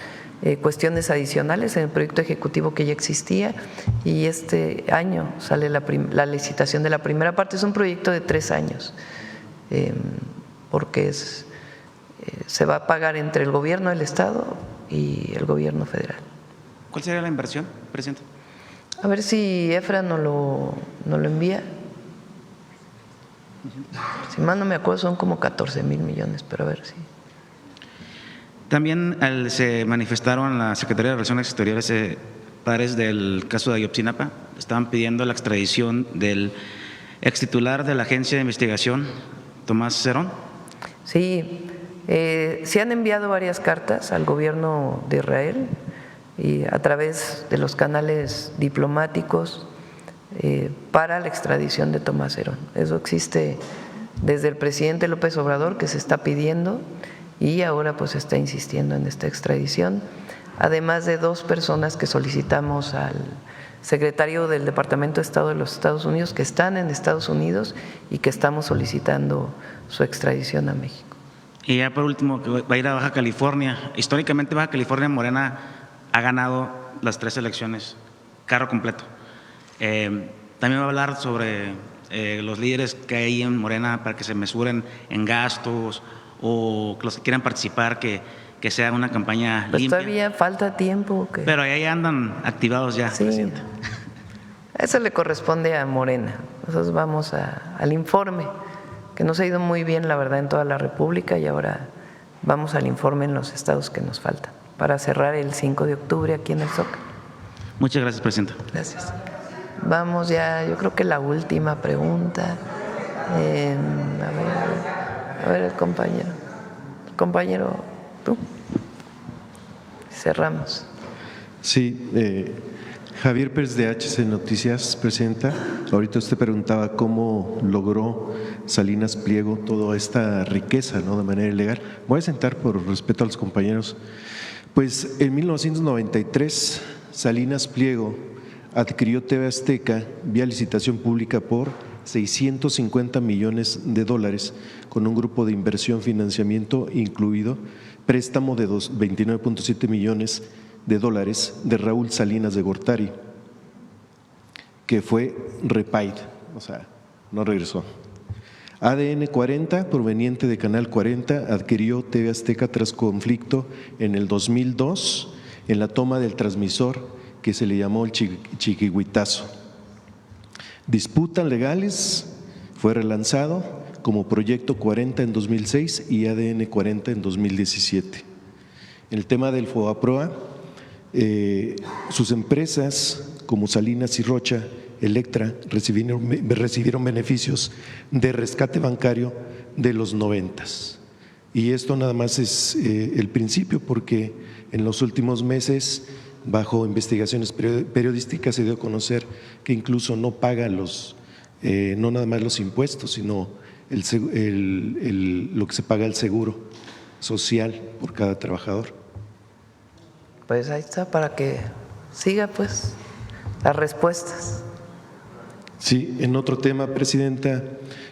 cuestiones adicionales en el proyecto ejecutivo que ya existía y este año sale la licitación de la primera parte. Es un proyecto de 3 años, porque se va a pagar entre el gobierno del Estado y el gobierno federal. ¿Cuál sería la inversión, presidente? A ver si Efra nos lo envía. Si mal no me acuerdo, son como 14,000 millones, pero a ver si. También se manifestaron la Secretaría de Relaciones Exteriores padres del caso de Ayotzinapa. Estaban pidiendo la extradición del ex titular de la Agencia de Investigación, Tomás Cerón. Sí, se han enviado varias cartas al gobierno de Israel y a través de los canales diplomáticos para la extradición de Tomás Cerón. Eso existe desde el presidente López Obrador, que se está pidiendo, y ahora pues está insistiendo en esta extradición, además de 2 personas que solicitamos al secretario del Departamento de Estado de los Estados Unidos, que están en Estados Unidos y que estamos solicitando su extradición a México. Y ya por último, que va a ir a Baja California. Históricamente Baja California, Morena ha ganado las 3 elecciones, carro completo. También va a hablar sobre los líderes que hay en Morena para que se mesuren en gastos o los que quieran participar, que sea una campaña pues limpia. Todavía falta tiempo. Pero ahí andan activados ya, sí, presidente. Eso le corresponde a Morena. Nosotros vamos al informe, que nos ha ido muy bien, la verdad, en toda la República, y ahora vamos al informe en los estados que nos faltan, para cerrar el 5 de octubre aquí en el Zócalo. Muchas gracias, presidenta. Gracias. Vamos ya, yo creo que la última pregunta. A ver el compañero. Compañero, tú. Cerramos. Sí, Javier Pérez de HC Noticias, presidenta. Ahorita usted preguntaba cómo logró Salinas Pliego toda esta riqueza, ¿no?, de manera ilegal. Voy a sentar por respeto a los compañeros. Pues en 1993, Salinas Pliego adquirió TV Azteca vía licitación pública por $650 millones con un grupo de inversión financiamiento incluido préstamo de $29.7 millones de Raúl Salinas de Gortari, que fue repaid, o sea, no regresó. ADN 40, proveniente de Canal 40, adquirió TV Azteca tras conflicto en el 2002 en la toma del transmisor que se le llamó el Chiquihuitazo. Disputas legales, fue relanzado como Proyecto 40 en 2006 y ADN 40 en 2017. En el tema del FOBAPROA, sus empresas como Salinas y Rocha, Electra, recibieron beneficios de rescate bancario de los 90s. Y esto nada más es el principio, porque en los últimos meses, bajo investigaciones periodísticas, se dio a conocer que incluso no paga no nada más los impuestos, sino lo que se paga el seguro social por cada trabajador. Pues ahí está, para que siga pues las respuestas. Sí, en otro tema, presidenta,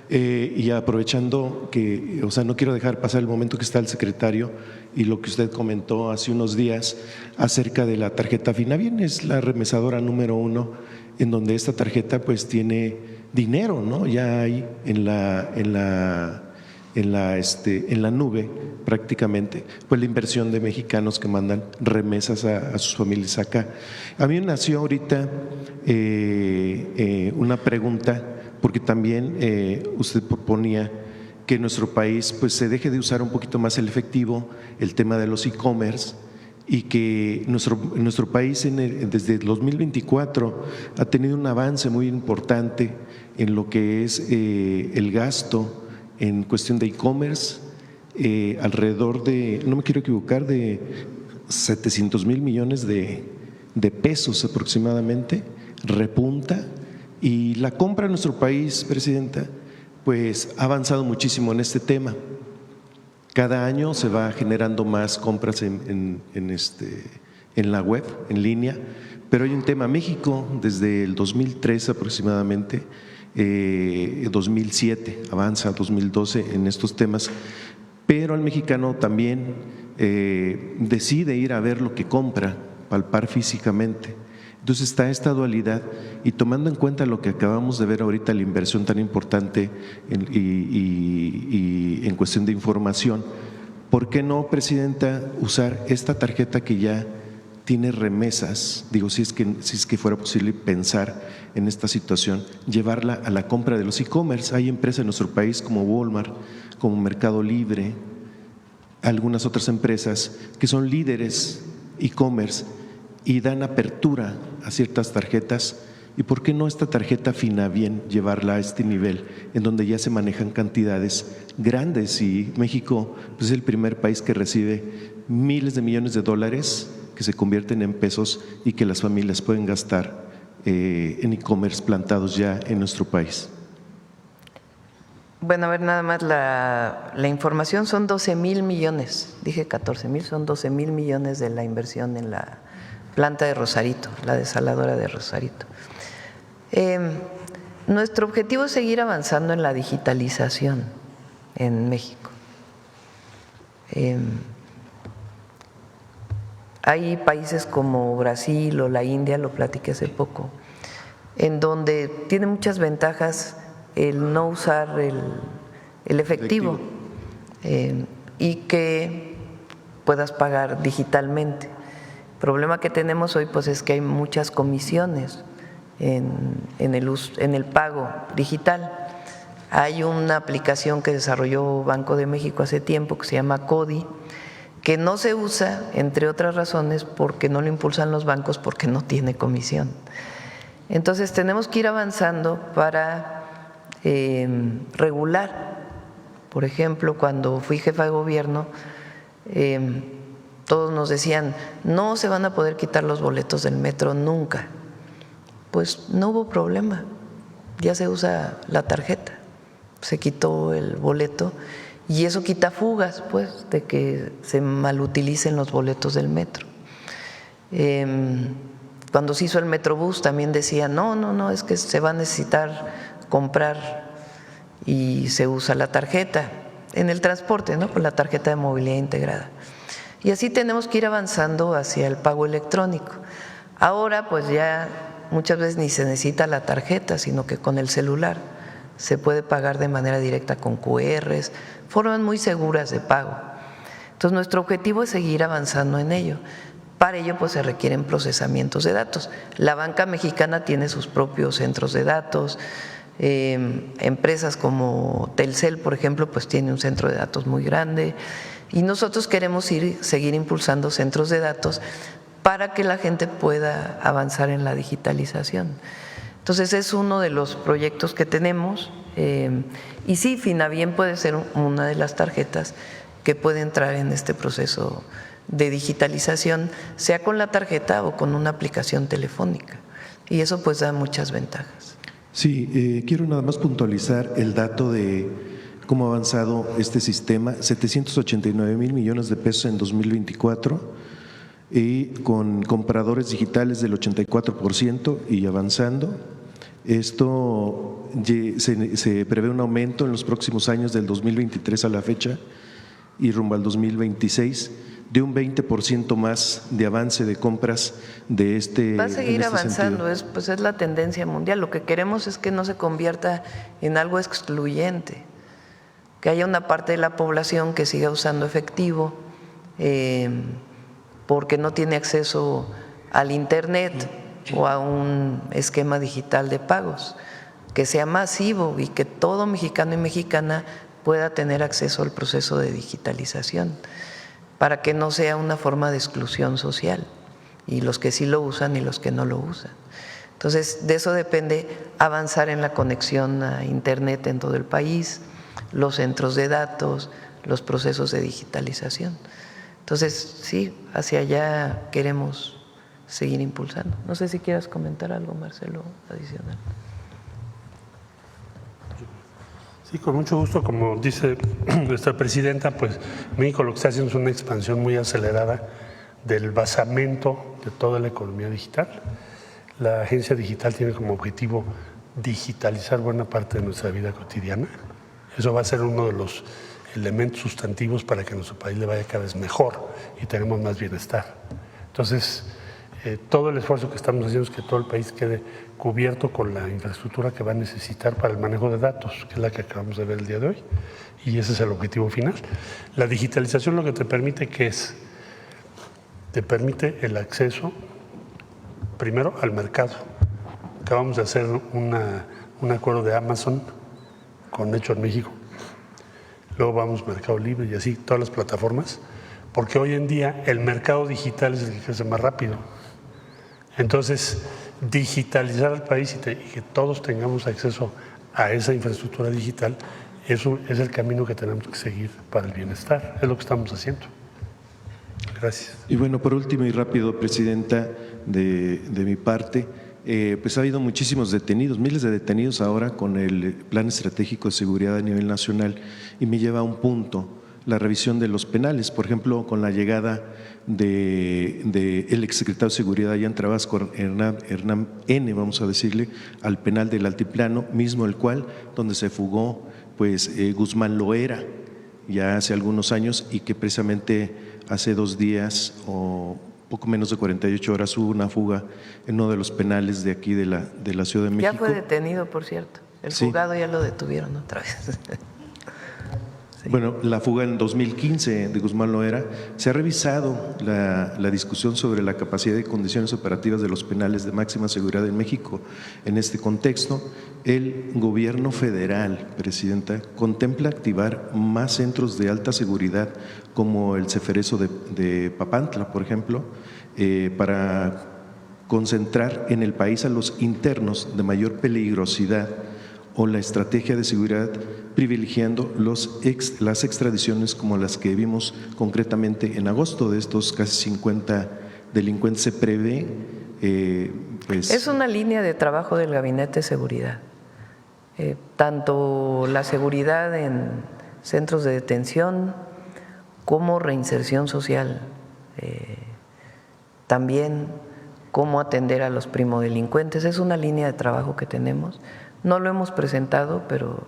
y aprovechando que, o sea, no quiero dejar pasar el momento que está el secretario y lo que usted comentó hace unos días acerca de la tarjeta Finavien, es la remesadora número 1, en donde esta tarjeta pues tiene dinero, ¿no? Ya hay en la nube prácticamente, pues la inversión de mexicanos que mandan remesas a sus familias acá. A mí me nació ahorita una pregunta, porque también usted proponía que en nuestro país pues se deje de usar un poquito más el efectivo, el tema de los e-commerce, y que nuestro país desde el 2024 ha tenido un avance muy importante en lo que es el gasto en cuestión de e-commerce, alrededor de, no me quiero equivocar, de 700,000 millones de pesos aproximadamente, repunta, y la compra en nuestro país, presidenta, pues ha avanzado muchísimo en este tema. Cada año se va generando más compras en la web, en línea, pero hay un tema. México, desde el 2003 aproximadamente, 2007, avanza 2012 en estos temas, pero el mexicano también decide ir a ver lo que compra, palpar físicamente. Entonces está esta dualidad, y tomando en cuenta lo que acabamos de ver ahorita, la inversión tan importante y en cuestión de información, ¿por qué no, Presidenta, usar esta tarjeta que ya tiene remesas? Digo, si es que fuera posible pensar en esta situación, llevarla a la compra de los e-commerce. Hay empresas en nuestro país como Walmart, como Mercado Libre, algunas otras empresas que son líderes e-commerce y dan apertura a ciertas tarjetas. ¿Y por qué no esta tarjeta Finabien llevarla a este nivel, en donde ya se manejan cantidades grandes? Y México pues, es el primer país que recibe miles de millones de dólares que se convierten en pesos y que las familias pueden gastar en e-commerce plantados ya en nuestro país. Bueno, a ver, nada más la información, son 12,000 millones, dije 14,000, son 12,000 millones de la inversión en la planta de Rosarito, la desaladora de Rosarito. Nuestro objetivo es seguir avanzando en la digitalización en México. Hay países como Brasil o la India, lo platiqué hace poco, en donde tiene muchas ventajas el no usar el efectivo. Y que puedas pagar digitalmente. El problema que tenemos hoy pues es que hay muchas comisiones en el pago digital. Hay una aplicación que desarrolló Banco de México hace tiempo que se llama CODI, que no se usa, entre otras razones, porque no lo impulsan los bancos, porque no tiene comisión. Entonces tenemos que ir avanzando para regular. Por ejemplo, cuando fui jefa de gobierno, todos nos decían, no se van a poder quitar los boletos del metro nunca. Pues no hubo problema, ya se usa la tarjeta, se quitó el boleto y eso quita fugas, pues, de que se malutilicen los boletos del metro. Cuando se hizo el Metrobús también decían, no, es que se va a necesitar comprar y se usa la tarjeta en el transporte, ¿no? Con la tarjeta de movilidad integrada. Y así tenemos que ir avanzando hacia el pago electrónico. Ahora pues ya muchas veces ni se necesita la tarjeta, sino que con el celular se puede pagar de manera directa con QRs, formas muy seguras de pago. Entonces nuestro objetivo es seguir avanzando en ello. Para ello pues se requieren procesamientos de datos. La banca mexicana tiene sus propios centros de datos. Empresas como Telcel, por ejemplo, pues tiene un centro de datos muy grande y nosotros queremos seguir impulsando centros de datos para que la gente pueda avanzar en la digitalización. Entonces es uno de los proyectos que tenemos y sí, Finabien puede ser una de las tarjetas que puede entrar en este proceso de digitalización, sea con la tarjeta o con una aplicación telefónica, y eso pues da muchas ventajas. Sí, quiero nada más puntualizar el dato de cómo ha avanzado este sistema: 789,000 millones de pesos en 2024 y con compradores digitales del 84% y avanzando. Esto se prevé un aumento en los próximos años, del 2023 a la fecha y rumbo al 2026, de un 20% más de avance de compras de este. Va a seguir avanzando, es la tendencia mundial. Lo que queremos es que no se convierta en algo excluyente, que haya una parte de la población que siga usando efectivo porque no tiene acceso al Internet o a un esquema digital de pagos, que sea masivo y que todo mexicano y mexicana pueda tener acceso al proceso de digitalización, para que no sea una forma de exclusión social, y los que sí lo usan y los que no lo usan. Entonces, de eso depende avanzar en la conexión a Internet en todo el país, los centros de datos, los procesos de digitalización. Entonces, sí, hacia allá queremos seguir impulsando. No sé si quieras comentar algo, Marcelo, adicional. Sí, con mucho gusto. Como dice nuestra presidenta, pues México lo que está haciendo es una expansión muy acelerada del basamento de toda la economía digital. La agencia digital tiene como objetivo digitalizar buena parte de nuestra vida cotidiana. Eso va a ser uno de los elementos sustantivos para que nuestro país le vaya cada vez mejor y tenemos más bienestar. Entonces, todo el esfuerzo que estamos haciendo es que todo el país quede cubierto con la infraestructura que va a necesitar para el manejo de datos, que es la que acabamos de ver el día de hoy, y ese es el objetivo final. La digitalización lo que te permite, ¿qué es? Te permite el acceso, primero, al mercado. Acabamos de hacer un acuerdo de Amazon con Hecho en México. Luego vamos a Mercado Libre y así, todas las plataformas, porque hoy en día el mercado digital es el que crece más rápido. Entonces, digitalizar al país y que todos tengamos acceso a esa infraestructura digital, eso es el camino que tenemos que seguir para el bienestar. Es lo que estamos haciendo. Gracias. Y bueno, por último y rápido, Presidenta, de mi parte, pues ha habido muchísimos detenidos, miles de detenidos ahora con el Plan Estratégico de Seguridad a nivel nacional, y me lleva a un punto, la revisión de los penales, por ejemplo, con la llegada del exsecretario de Seguridad Jan Trabasco, Hernán N., vamos a decirle, al penal del Altiplano, mismo el cual, donde se fugó pues Guzmán Loera ya hace algunos años, y que precisamente hace 2 días o poco menos de 48 horas hubo una fuga en uno de los penales de aquí de la Ciudad de México. Ya fue detenido, por cierto. El fugado ya lo detuvieron otra vez. Sí. Bueno, la fuga en 2015 de Guzmán Loera. Se ha revisado la discusión sobre la capacidad y condiciones operativas de los penales de máxima seguridad en México. En este contexto, el gobierno federal, Presidenta, contempla activar más centros de alta seguridad como el Ceferezo de Papantla, por ejemplo, para concentrar en el país a los internos de mayor peligrosidad, o la estrategia de seguridad privilegiando las extradiciones como las que vimos concretamente en agosto. De estos casi 50 delincuentes se prevé. Es una línea de trabajo del Gabinete de Seguridad. Tanto la seguridad en centros de detención como reinserción social. También cómo atender a los primodelincuentes. Es una línea de trabajo que tenemos. No lo hemos presentado, pero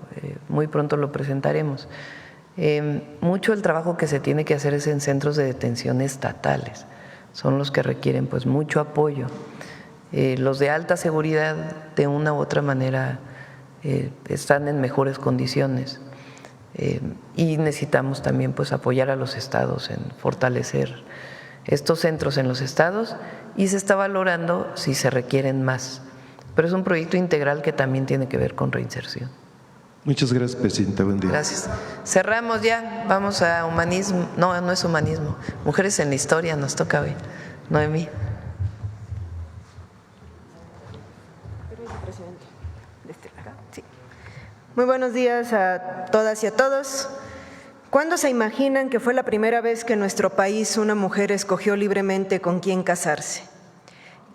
muy pronto lo presentaremos. Mucho del trabajo que se tiene que hacer es en centros de detención estatales. Son los que requieren pues mucho apoyo. Los de alta seguridad, de una u otra manera, están en mejores condiciones. Y necesitamos también pues apoyar a los estados en fortalecer estos centros en los estados, y se está valorando si se requieren más. Pero es un proyecto integral que también tiene que ver con reinserción. Muchas gracias, Presidenta. Buen día. Gracias. Cerramos ya. Vamos a humanismo. No, no es humanismo. Mujeres en la historia nos toca hoy. Noemí. Muy buenos días a todas y a todos. ¿Cuándo se imaginan que fue la primera vez que en nuestro país una mujer escogió libremente con quién casarse?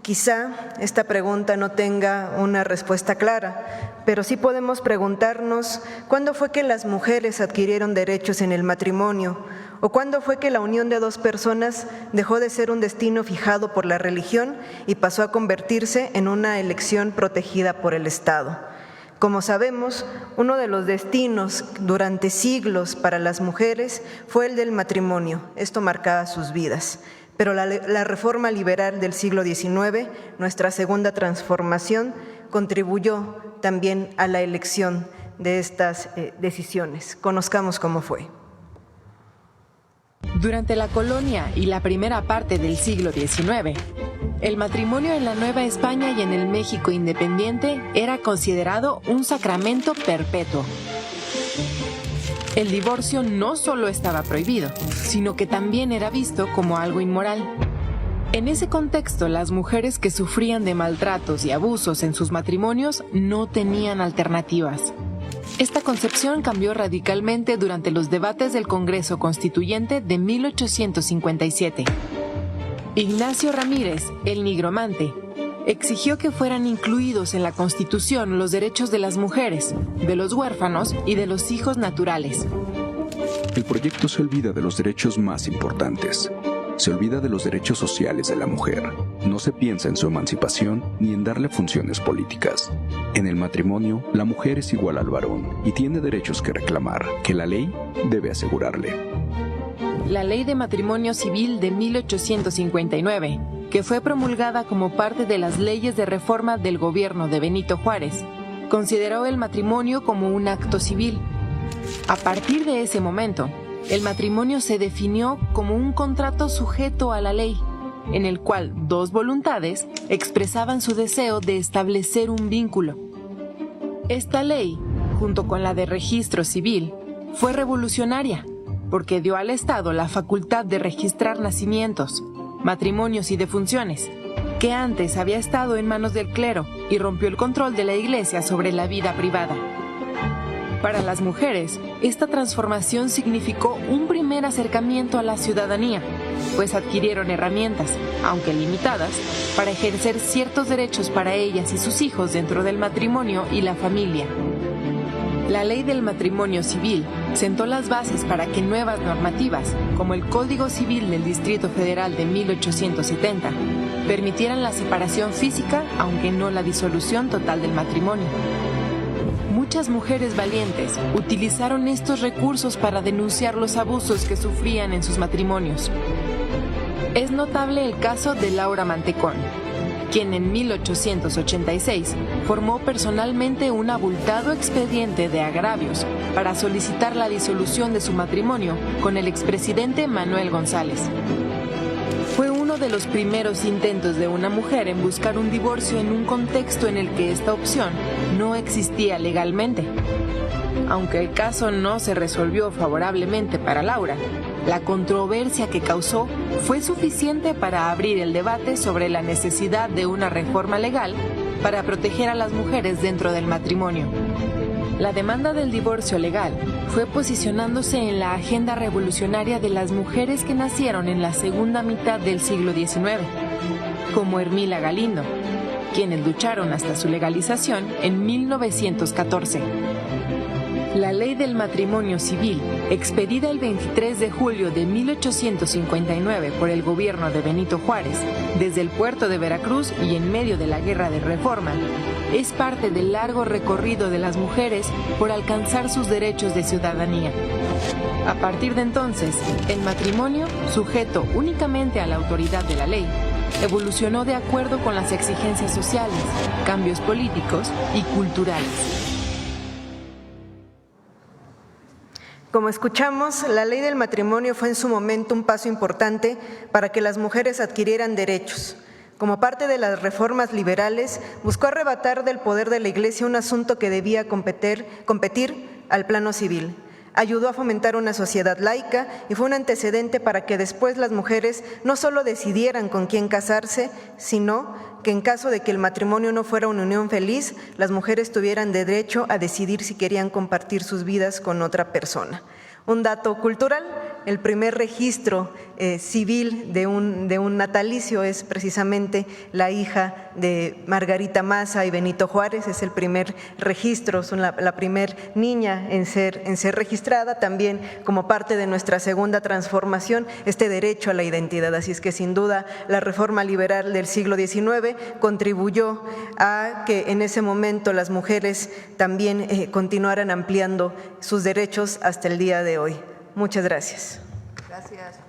Quizá esta pregunta no tenga una respuesta clara, pero sí podemos preguntarnos cuándo fue que las mujeres adquirieron derechos en el matrimonio, o cuándo fue que la unión de 2 personas dejó de ser un destino fijado por la religión y pasó a convertirse en una elección protegida por el Estado. Como sabemos, uno de los destinos durante siglos para las mujeres fue el del matrimonio. Esto marcaba sus vidas. Pero la reforma liberal del siglo XIX, nuestra segunda transformación, contribuyó también a la elección de estas decisiones. Conozcamos cómo fue. Durante la colonia y la primera parte del siglo XIX, el matrimonio en la Nueva España y en el México independiente era considerado un sacramento perpetuo. El divorcio no solo estaba prohibido, sino que también era visto como algo inmoral. En ese contexto, las mujeres que sufrían de maltratos y abusos en sus matrimonios no tenían alternativas. Esta concepción cambió radicalmente durante los debates del Congreso Constituyente de 1857. Ignacio Ramírez, el Nigromante, exigió que fueran incluidos en la Constitución los derechos de las mujeres, de los huérfanos y de los hijos naturales. El proyecto se olvida de los derechos más importantes. Se olvida de los derechos sociales de la mujer. No se piensa en su emancipación ni en darle funciones políticas. En el matrimonio, la mujer es igual al varón y tiene derechos que reclamar, que la ley debe asegurarle. La Ley de Matrimonio Civil de 1859, que fue promulgada como parte de las leyes de reforma del gobierno de Benito Juárez, consideró el matrimonio como un acto civil. A partir de ese momento, el matrimonio se definió como un contrato sujeto a la ley, en el cual dos voluntades expresaban su deseo de establecer un vínculo. Esta ley, junto con la de registro civil, fue revolucionaria, porque dio al Estado la facultad de registrar nacimientos, matrimonios y defunciones, que antes había estado en manos del clero, y rompió el control de la Iglesia sobre la vida privada. Para las mujeres, esta transformación significó un primer acercamiento a la ciudadanía, pues adquirieron herramientas, aunque limitadas, para ejercer ciertos derechos para ellas y sus hijos dentro del matrimonio y la familia. La Ley del Matrimonio Civil sentó las bases para que nuevas normativas, como el Código Civil del Distrito Federal de 1870, permitieran la separación física, aunque no la disolución total del matrimonio. Muchas mujeres valientes utilizaron estos recursos para denunciar los abusos que sufrían en sus matrimonios. Es notable el caso de Laura Mantecón, quien en 1886 formó personalmente un abultado expediente de agravios para solicitar la disolución de su matrimonio con el expresidente Manuel González. Fue uno de los primeros intentos de una mujer en buscar un divorcio en un contexto en el que esta opción no existía legalmente. Aunque el caso no se resolvió favorablemente para Laura, la controversia que causó fue suficiente para abrir el debate sobre la necesidad de una reforma legal para proteger a las mujeres dentro del matrimonio. La demanda del divorcio legal fue posicionándose en la agenda revolucionaria de las mujeres que nacieron en la segunda mitad del siglo XIX, como Hermila Galindo, quienes lucharon hasta su legalización en 1914. La Ley del Matrimonio Civil, expedida el 23 de julio de 1859 por el gobierno de Benito Juárez, desde el puerto de Veracruz y en medio de la Guerra de Reforma, es parte del largo recorrido de las mujeres por alcanzar sus derechos de ciudadanía. A partir de entonces, el matrimonio, sujeto únicamente a la autoridad de la ley, evolucionó de acuerdo con las exigencias sociales, cambios políticos y culturales. Como escuchamos, la ley del matrimonio fue en su momento un paso importante para que las mujeres adquirieran derechos. Como parte de las reformas liberales, buscó arrebatar del poder de la Iglesia un asunto que debía competir al plano civil. Ayudó a fomentar una sociedad laica y fue un antecedente para que después las mujeres no solo decidieran con quién casarse, sino que en caso de que el matrimonio no fuera una unión feliz, las mujeres tuvieran derecho a decidir si querían compartir sus vidas con otra persona. Un dato cultural, el primer registro civil de un natalicio es precisamente la hija de Margarita Maza y Benito Juárez, es el primer registro, son la primer niña en ser registrada, también como parte de nuestra segunda transformación, este derecho a la identidad. Así es que sin duda la reforma liberal del siglo XIX contribuyó a que en ese momento las mujeres también continuaran ampliando sus derechos hasta el día de hoy. Muchas gracias. Gracias.